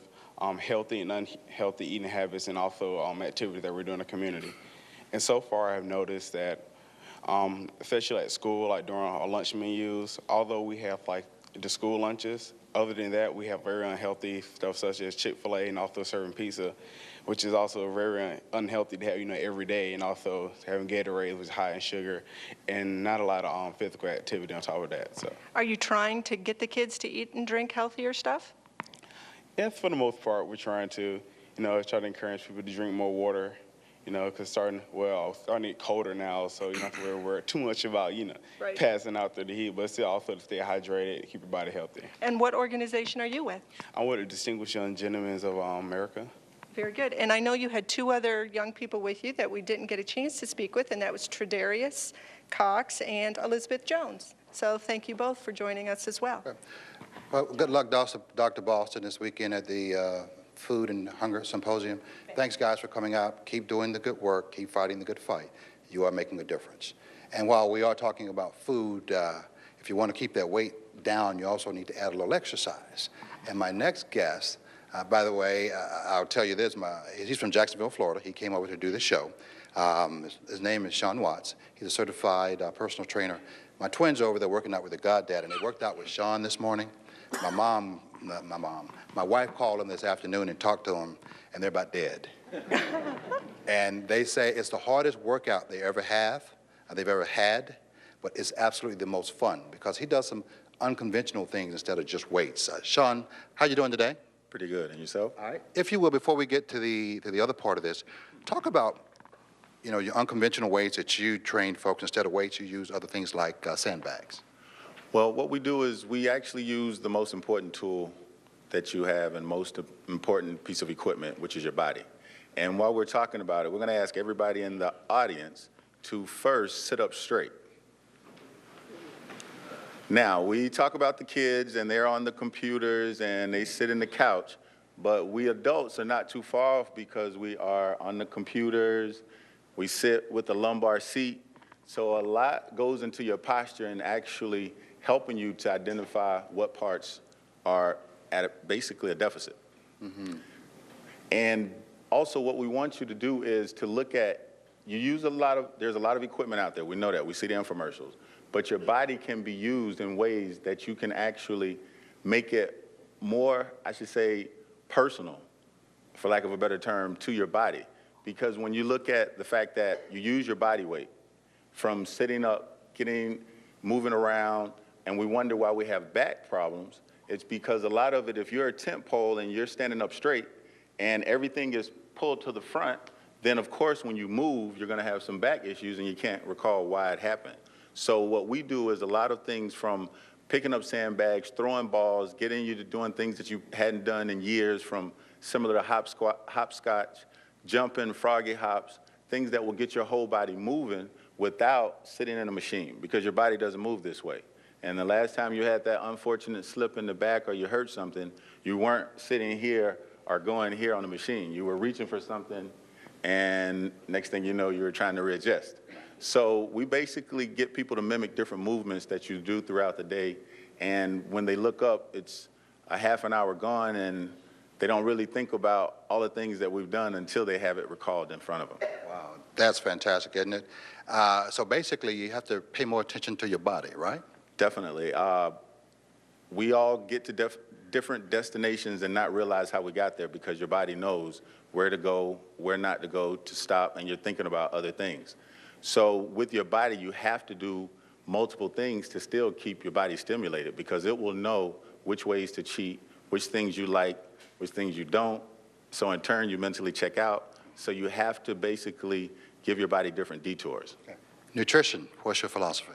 healthy and unhealthy eating habits and also activities that we're doing in the community. And so far, I've noticed that, especially at school, like during our lunch menus, although we have like the school lunches, other than that, we have very unhealthy stuff such as Chick-fil-A and also serving pizza, which is also very unhealthy to have, every day, and also having Gatorade, which is high in sugar, and not a lot of physical activity on top of that. So, are you trying to get the kids to eat and drink healthier stuff? Yeah, for the most part, we're trying to. You know, try to encourage people to drink more water. You know, because starting to get colder now, so you don't have to worry too much about, you know, Right. passing out through the heat, but still also to stay hydrated, keep your body healthy. And what organization are you with? I'm with the Distinguished Young Gentlemen of America. Very good. And I know you had two other young people with you that we didn't get a chance to speak with, and that was Tredarius Cox and Elizabeth Jones. So thank you both for joining us as well. Well, good luck, Dr. Boston, this weekend at the Food and Hunger Symposium. Thanks, guys, for coming out. Keep doing the good work. Keep fighting the good fight. You are making a difference. And while we are talking about food, if you want to keep that weight down, you also need to add a little exercise. And my next guest, by the way, I'll tell you this, he's from Jacksonville, Florida. He came over to do the show. His name is Sean Watts. He's a certified personal trainer. My twins are over there working out with their goddad, and they worked out with Sean this morning. My wife called him this afternoon and talked to him, and they're about dead. And they say it's the hardest workout they've ever had, but it's absolutely the most fun because he does some unconventional things instead of just weights. Sean, how you doing today? Pretty good, and yourself? All right. If you will, before we get to the other part of this, talk about, you know, your unconventional weights that you train folks. Instead of weights, you use other things like sandbags. Well, what we do is we actually use the most important tool that you have and most important piece of equipment, which is your body. And while we're talking about it, we're going to ask everybody in the audience to first sit up straight. Now, we talk about the kids and they're on the computers and they sit in the couch, but we adults are not too far off because we are on the computers, we sit with the lumbar seat, so a lot goes into your posture and actually helping you to identify what parts are at basically a deficit. Mm-hmm. And also what we want you to do is to look at, there's a lot of equipment out there, we know that, we see the infomercials, but your body can be used in ways that you can actually make it more, I should say, personal, for lack of a better term, to your body. Because when you look at the fact that you use your body weight from sitting up, moving around, and we wonder why we have back problems, it's because a lot of it, if you're a tent pole and you're standing up straight and everything is pulled to the front, then of course when you move, you're gonna have some back issues and you can't recall why it happened. So what we do is a lot of things from picking up sandbags, throwing balls, getting you to doing things that you hadn't done in years, from similar to hopscotch, jumping, froggy hops, things that will get your whole body moving without sitting in a machine, because your body doesn't move this way. And the last time you had that unfortunate slip in the back or you hurt something, you weren't sitting here or going here on the machine. You were reaching for something, and next thing you know, you were trying to readjust. So we basically get people to mimic different movements that you do throughout the day, and when they look up, it's a half an hour gone, and they don't really think about all the things that we've done until they have it recalled in front of them. Wow, that's fantastic, isn't it? So basically, you have to pay more attention to your body, right? Definitely. We all get to different destinations and not realize how we got there because your body knows where to go, where not to go, to stop, and you're thinking about other things. So with your body, you have to do multiple things to still keep your body stimulated, because it will know which ways to cheat, which things you like, which things you don't. So in turn, you mentally check out. So you have to basically give your body different detours. Okay. Nutrition, what's your philosophy?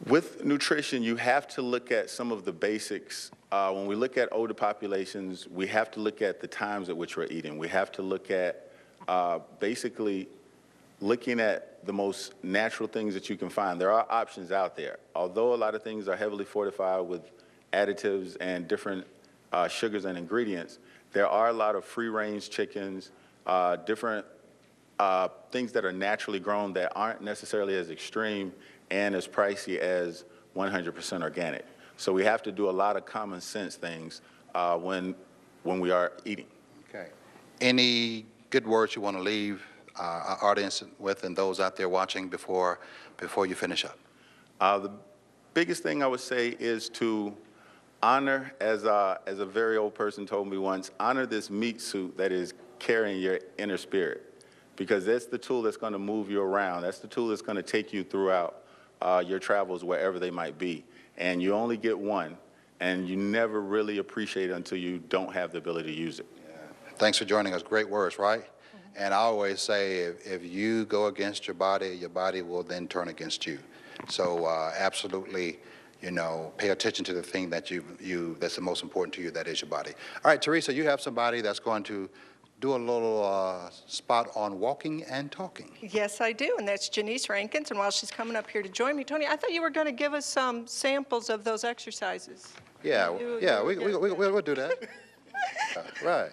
With nutrition, you have to look at some of the basics. When we look at older populations, we have to look at the times at which we're eating. We have to look at basically looking at the most natural things that you can find. There are options out there. Although a lot of things are heavily fortified with additives and different sugars and ingredients, there are a lot of free-range chickens, different things that are naturally grown that aren't necessarily as extreme and as pricey as 100% organic. So we have to do a lot of common sense things when we are eating. Okay. Any good words you want to leave our audience with and those out there watching before you finish up? The biggest thing I would say is to honor, as a very old person told me once, honor this meat suit that is carrying your inner spirit, because that's the tool that's going to move you around. That's the tool that's going to take you throughout your travels, wherever they might be. And you only get one, and you never really appreciate it until you don't have the ability to use it. Yeah. Thanks for joining us. Great words, right? And I always say, if you go against your body will then turn against you. So absolutely, you know, pay attention to the thing that that's the most important to you, that is your body. All right, Theresa, you have somebody that's going to do a little spot on walking and talking. Yes, I do, and that's Janice Rankins. And while she's coming up here to join me, Tony, I thought you were going to give us some samples of those exercises. Yeah, we'll do that. Right.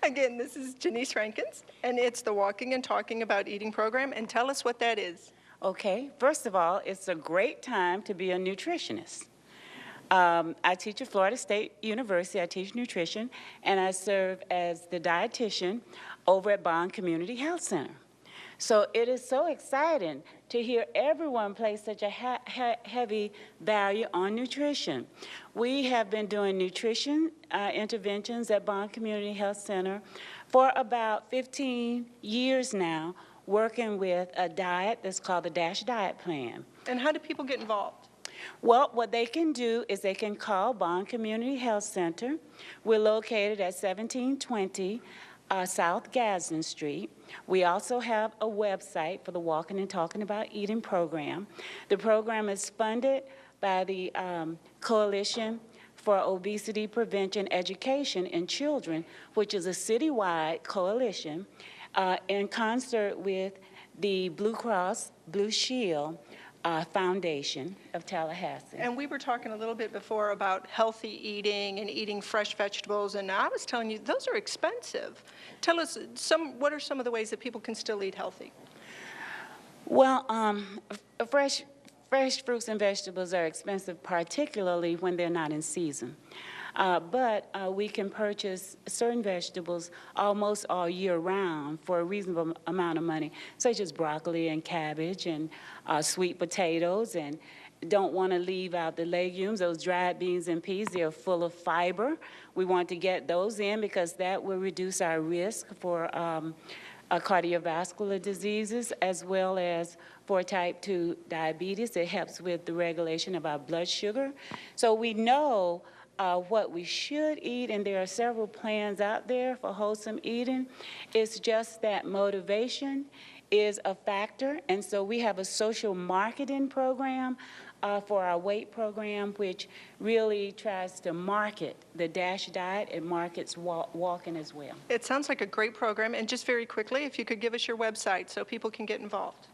Again, this is Janice Rankins, and it's the Walking and Talking About Eating program. And tell us what that is. Okay, first of all, it's a great time to be a nutritionist. I teach at Florida State University. I teach nutrition, and I serve as the dietitian over at Bond Community Health Center. So it is so exciting to hear everyone place such a heavy value on nutrition. We have been doing nutrition interventions at Bond Community Health Center for about 15 years now, working with a diet that's called the DASH Diet Plan. And how do people get involved? Well, what they can do is they can call Bond Community Health Center. We're located at 1720 South Gadsden Street. We also have a website for the Walking and Talking About Eating program. The program is funded by the Coalition for Obesity Prevention Education in Children, which is a citywide coalition in concert with the Blue Cross Blue Shield Foundation of Tallahassee. And we were talking a little bit before about healthy eating and eating fresh vegetables, and I was telling you those are expensive. Tell us what are some of the ways that people can still eat healthy? Well, fresh fruits and vegetables are expensive, particularly when they're not in season. But we can purchase certain vegetables almost all year round for a reasonable amount of money, such as broccoli and cabbage and sweet potatoes, and don't want to leave out the legumes. Those dried beans and peas, they're full of fiber. We want to get those in because that will reduce our risk for cardiovascular diseases as well as for type 2 diabetes. It helps with the regulation of our blood sugar. So we know what we should eat, and there are several plans out there for wholesome eating. It's just that motivation is a factor, and so we have a social marketing program for our WATE program, which really tries to market the DASH diet. It markets walking as well. It sounds like a great program, and just very quickly, if you could give us your website so people can get involved.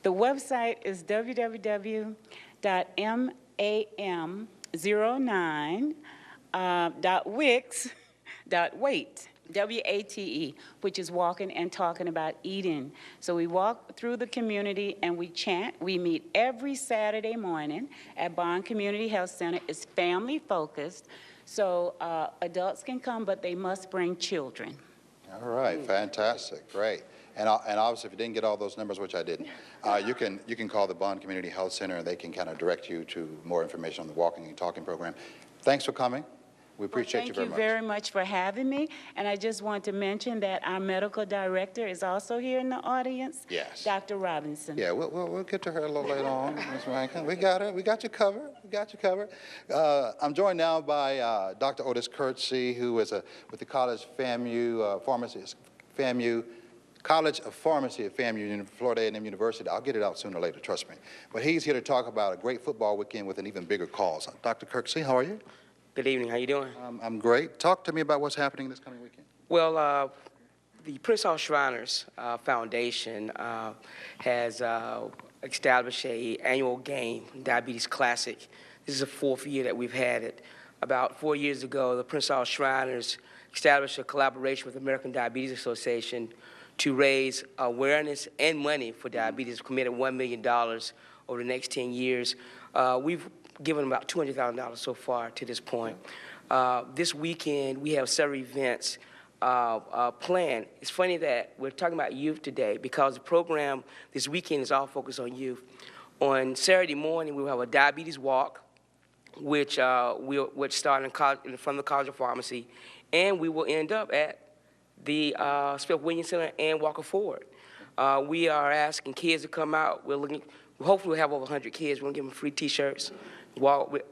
The website is www.mam09.wix.wate. WATE, which is walking and talking about eating. So we walk through the community and we chant. We meet every Saturday morning at Bond Community Health Center. It's family focused, so adults can come, but they must bring children. All right, fantastic, great. And obviously, if you didn't get all those numbers, which I didn't, you can call the Bond Community Health Center, and they can kind of direct you to more information on the Walking and Talking program. Thanks for coming. We appreciate you very much. Thank you very much for having me. And I just want to mention that our medical director is also here in the audience. Yes. Dr. Robinson. Yeah, we'll get to her a little later on, Ms. Rankin. We got her. We got you covered. We got you covered. I'm joined now by Dr. Otis Kirksey, who is with the College FAMU FAMU College of Pharmacy at FAMU, Florida A&M University. I'll get it out sooner or later, trust me. But he's here to talk about a great football weekend with an even bigger cause. Dr. Kirksey, how are you? Good evening. How you doing? I'm great. Talk to me about what's happening this coming weekend. Well, the Prince Hall Shriners Foundation has established an annual game, Diabetes Classic. This is the 4th year that we've had it. About 4 years ago, the Prince Hall Shriners established a collaboration with the American Diabetes Association to raise awareness and money for diabetes. Committed $1 million over the next 10 years. We've given about $200,000 so far to this point. This weekend, we have several events planned. It's funny that we're talking about youth today because the program this weekend is all focused on youth. On Saturday morning, we'll have a diabetes walk, which will start in front of the College of Pharmacy, and we will end up at the Smith Williams Center and Walker Ford. We are asking kids to come out. Hopefully we'll have over 100 kids. We're going to give them free T-shirts. And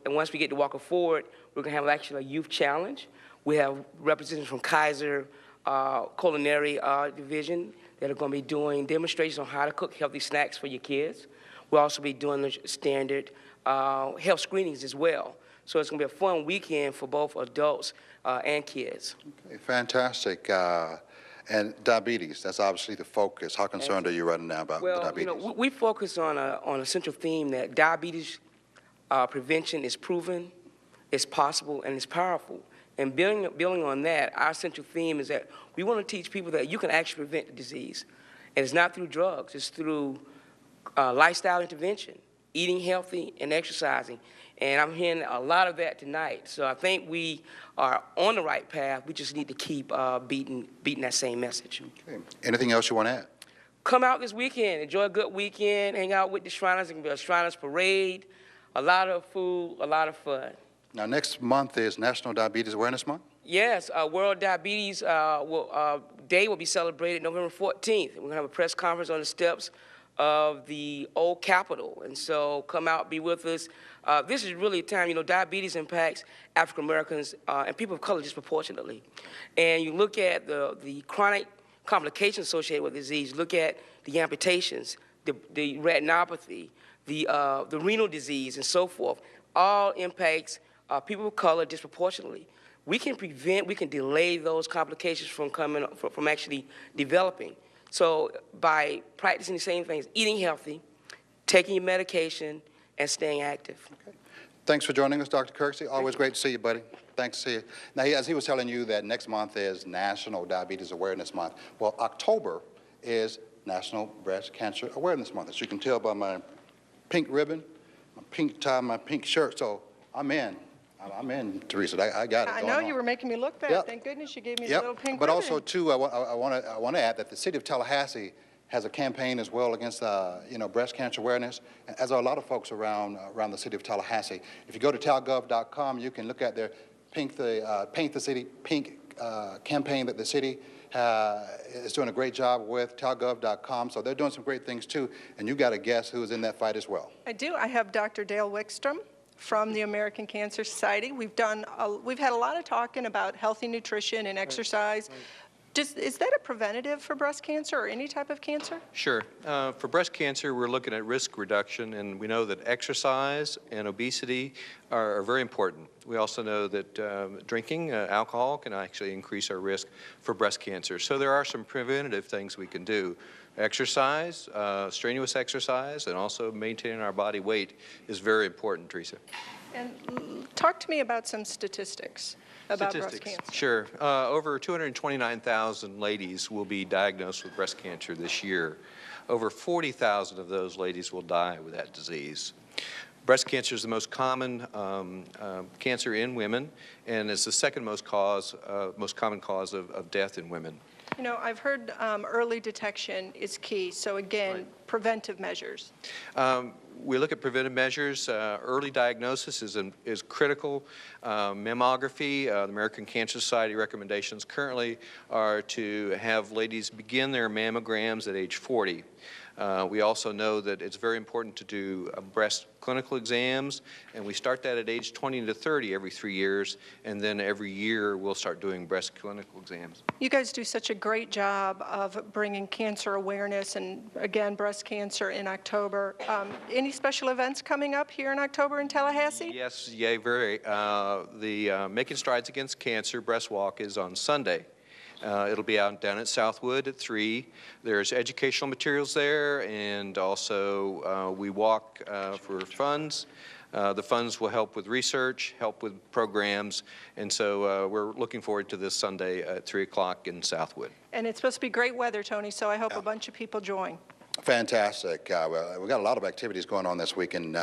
once we get to Walker Ford, we're going to have actually a youth challenge. We have representatives from Kaiser culinary division that are going to be doing demonstrations on how to cook healthy snacks for your kids. We'll also be doing the standard health screenings as well. So it's going to be a fun weekend for both adults and kids. Okay, fantastic. And diabetes, that's obviously the focus. How concerned are you right now about the diabetes? You know, we focus on a central theme that diabetes prevention is proven, it's possible, and it's powerful. And building on that, our central theme is that we want to teach people that you can actually prevent the disease. And it's not through drugs, it's through lifestyle intervention, eating healthy and exercising. And I'm hearing a lot of that tonight. So I think we are on the right path. We just need to keep beating that same message. Okay. Anything else you want to add? Come out this weekend. Enjoy a good weekend. Hang out with the Shriners. It can be a Shriners parade, a lot of food, a lot of fun. Now, next month is National Diabetes Awareness Month? Yes, World Diabetes Day will be celebrated November 14th. We're going to have a press conference on the steps of the old Capitol. And so come out, be with us. This is really a time, you know, diabetes impacts African Americans and people of color disproportionately. And you look at the chronic complications associated with the disease, look at the amputations, the retinopathy, the renal disease, and so forth, all impacts people of color disproportionately. We can prevent, we can delay those complications from actually developing. So by practicing the same things, eating healthy, taking your medication, and staying active. Okay. Thanks for joining us, Dr. Kirksey. Always great to see you, buddy. Thanks to see you. Now, as he was telling you that next month is National Diabetes Awareness Month. Well, October is National Breast Cancer Awareness Month. As you can tell by my pink ribbon, my pink tie, my pink shirt. So I'm in. I'm in, Theresa. I got it. I know you were making me look bad. Yep. Thank goodness you gave me the little pink But ribbon. also, too, I want to add that the city of Tallahassee has a campaign as well against, breast cancer awareness, as are a lot of folks around the city of Tallahassee. If you go to talgov.com, you can look at their Paint the City Pink campaign that the city is doing a great job with, talgov.com. So they're doing some great things, too. And you got to guess who's in that fight as well. I do. I have Dr. Dale Wickstrum from the American Cancer Society. We've had a lot of talking about healthy nutrition and exercise. Is that a preventative for breast cancer or any type of cancer? Sure. For breast cancer, we're looking at risk reduction, and we know that exercise and obesity are very important. We also know that drinking alcohol can actually increase our risk for breast cancer. So there are some preventative things we can do. Exercise, strenuous exercise, and also maintaining our body weight is very important, Theresa. And talk to me about some statistics about breast cancer. Sure. Over 229,000 ladies will be diagnosed with breast cancer this year. Over 40,000 of those ladies will die with that disease. Breast cancer is the most common cancer in women, and it's the second most common cause of death in women. You know, I've heard early detection is key. So again, preventive measures. We look at preventive measures. Early diagnosis is critical. Mammography, the American Cancer Society recommendations currently are to have ladies begin their mammograms at age 40. We also know that it's very important to do breast clinical exams, and we start that at age 20 to 30 every 3 years, and then every year we'll start doing breast clinical exams. You guys do such a great job of bringing cancer awareness and, again, breast cancer in October. Any special events coming up here in October in Tallahassee? Yes, yeah, very. The Making Strides Against Cancer Breast Walk is on Sunday. It'll be down at Southwood at 3. There's educational materials there, and also we walk for funds. The funds will help with research, help with programs, and so we're looking forward to this Sunday at 3 o'clock in Southwood. And it's supposed to be great weather, Tony, so I hope a bunch of people join. Fantastic. Well, we've got a lot of activities going on this week, and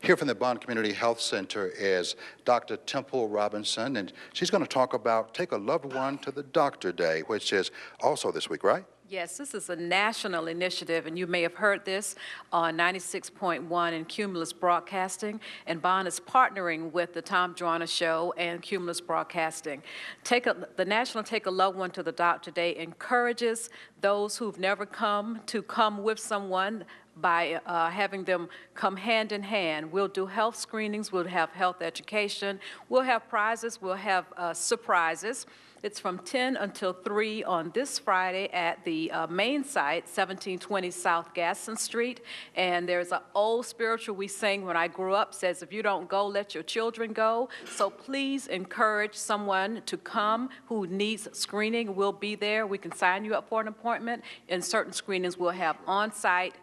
here from the Bond Community Health Center is Dr. Temple Robinson, and she's going to talk about Take a Loved One to the Doctor Day, which is also this week, right? Yes, this is a national initiative, and you may have heard this on 96.1 in Cumulus Broadcasting, and Bond is partnering with the Tom Joyner Show and Cumulus Broadcasting. The National Take a Loved One to the Doctor Day encourages those who've never come to come with someone by having them come hand in hand. We'll do health screenings, we'll have health education, we'll have prizes, we'll have surprises. It's from 10 until 3 on this Friday at the main site, 1720 South Gaston Street. And there's an old spiritual we sang when I grew up, says, if you don't go, let your children go. So please encourage someone to come who needs screening. We'll be there. We can sign you up for an appointment. And certain screenings we'll have on-site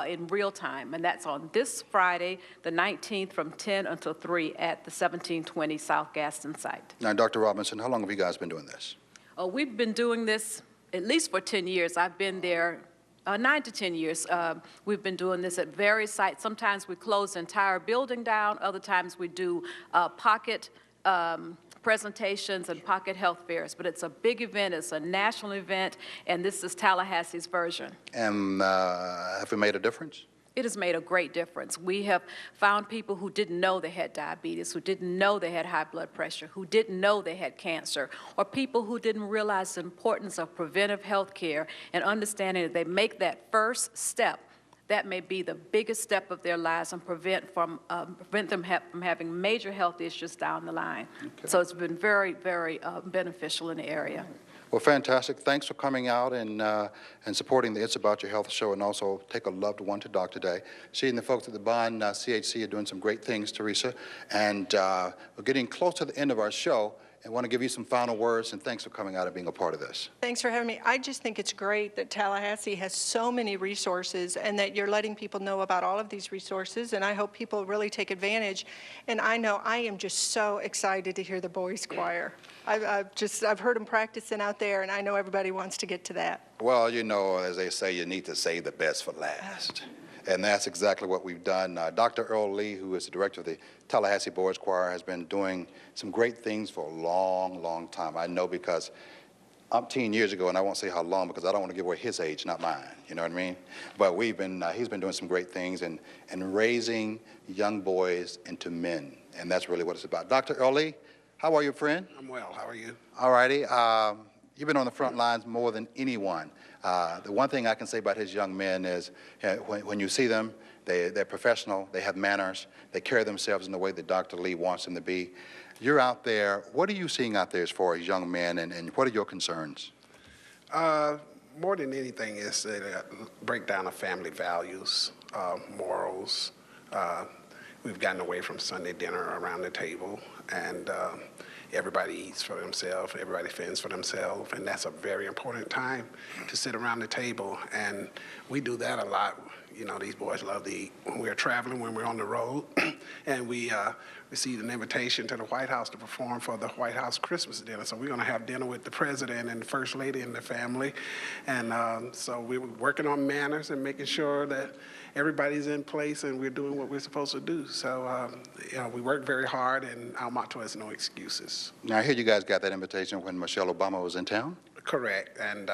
in real time, and that's on this Friday, the 19th, from 10 until 3 at the 1720 South Gaston site. Now, Dr. Robinson, how long have you guys been doing this? We've been doing this at least for 10 years. I've been there 9 to 10 years. We've been doing this at various sites. Sometimes we close the entire building down. Other times we do pocket presentations and pocket health fairs, but it's a big event, it's a national event, and this is Tallahassee's version. And have we made a difference? It has made a great difference. We have found people who didn't know they had diabetes, who didn't know they had high blood pressure, who didn't know they had cancer, or people who didn't realize the importance of preventive health care and understanding that they make that first step. That may be the biggest step of their lives and prevent them from having major health issues down the line. Okay. So it's been very, very beneficial in the area. Well, fantastic. Thanks for coming out and supporting the It's About Your Health show, and also Take a Loved One to Doctor Day. She and the folks at the Bond CHC are doing some great things, Theresa. And we're getting close to the end of our show. I want to give you some final words, and thanks for coming out and being a part of this. Thanks for having me. I just think it's great that Tallahassee has so many resources and that you're letting people know about all of these resources, and I hope people really take advantage. And I know I am just so excited to hear the boys choir. I've heard them practicing out there, and I know everybody wants to get to that. Well, you know, as they say, you need to save the best for last. And that's exactly what we've done. Dr. Earle Lee, who is the director of the Tallahassee Boys Choir, has been doing some great things for a long, long time. I know because umpteen years ago, and I won't say how long because I don't want to give away his age, not mine, you know what I mean? But he's been doing some great things and raising young boys into men, and that's really what it's about. Dr. Earle Lee, how are you, friend? I'm well, how are you? All righty. You've been on the front lines more than anyone. The one thing I can say about his young men is when you see them, they're professional, they have manners, they carry themselves in the way that Dr. Lee wants them to be. You're out there. What are you seeing out there as far as young men, and what are your concerns? More than anything is the breakdown of family values, morals. We've gotten away from Sunday dinner around the table, and everybody eats for themselves, everybody fends for themselves, and that's a very important time to sit around the table, and we do that a lot. You know, these boys love to eat. When we're traveling, when we're on the road, and we received an invitation to the White House to perform for the White House Christmas dinner. So we're going to have dinner with the president and the first lady and the family, and so we were working on manners and making sure that everybody's in place and we're doing what we're supposed to do. So, you know, we work very hard, and our motto is no excuses. Now, I hear you guys got that invitation when Michelle Obama was in town? Correct, and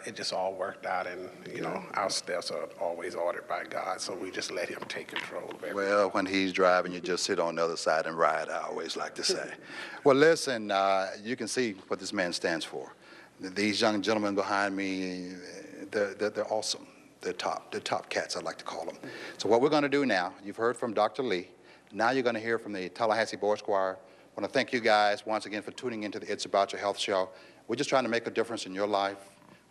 it just all worked out, and, you know, our steps are always ordered by God, so we just let him take control of everything. Well, when he's driving, you just sit on the other side and ride, I always like to say. Well, listen, you can see what this man stands for. These young gentlemen behind me, they're awesome. They're top cats, I like to call them. So what we're going to do now, you've heard from Dr. Lee. Now you're going to hear from the Tallahassee Boys Choir. I want to thank you guys once again for tuning into the It's About Your Health show. We're just trying to make a difference in your life.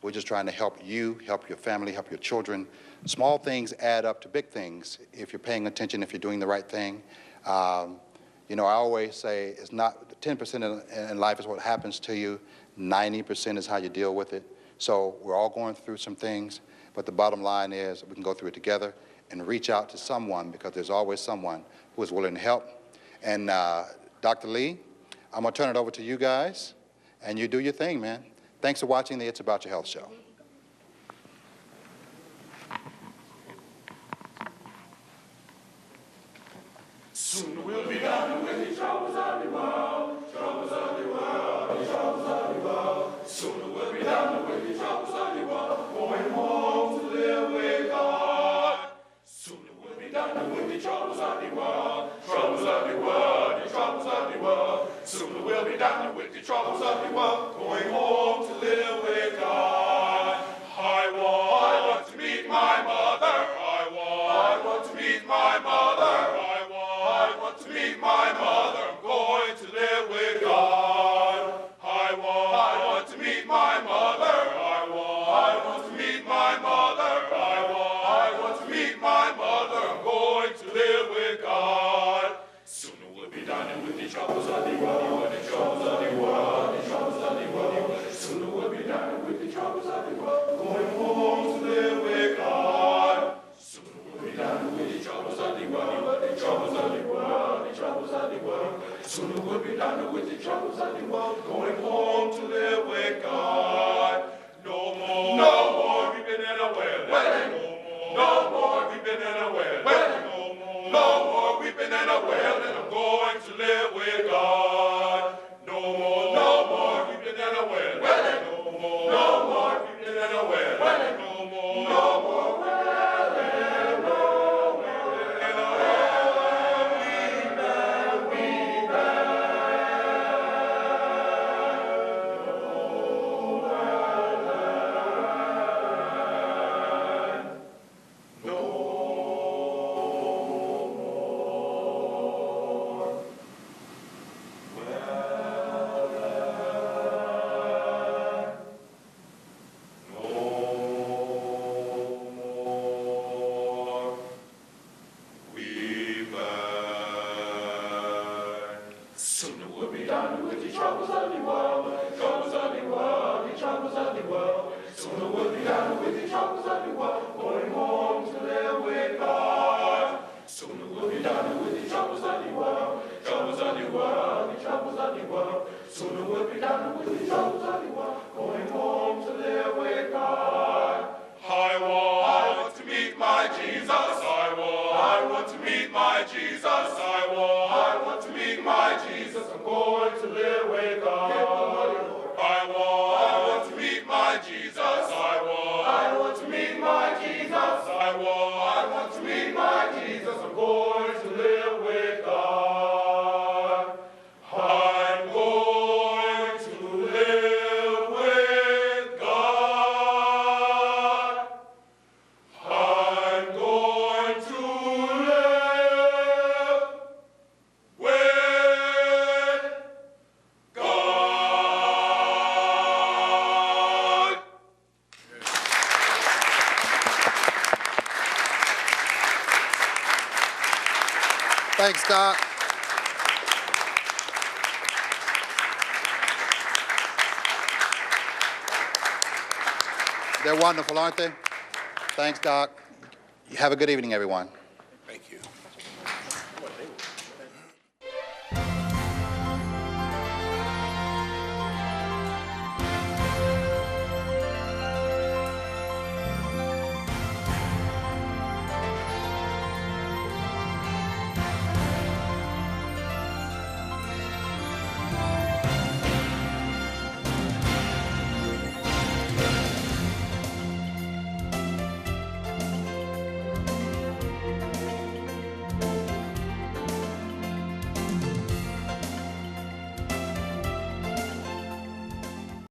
We're just trying to help you, help your family, help your children. Small things add up to big things if you're paying attention, if you're doing the right thing. You know, I always say it's not 10% in life is what happens to you. 90% is how you deal with it. So we're all going through some things. But the bottom line is we can go through it together and reach out to someone, because there's always someone who is willing to help. And Dr. Lee, I'm going to turn it over to you guys, and you do your thing, man. Thanks for watching the It's About Your Health show. Soon we'll be done with the troubles of the world, troubles of the world, the troubles of the world. Soon we'll be done with the troubles of the world, going home to live with God. Soon we'll be done with the troubles of the world, troubles of the world, the troubles of the world. Soon we'll be done with the troubles of the world, going home to live with God. I want to meet my mother. I want to meet my mother. I want to meet my mother. I'm going to live done with the troubles of the world, going home to live with God. No more, no more weeping and a wailing. No more weeping and a wailing. No more weeping and a wailing. I'm going to live with God. No more weeping and a wailing. No more weeping and a wailing. No more wailing. No wailing. Thanks, Doc. They're wonderful, aren't they? Thanks, Doc. Have a good evening, everyone.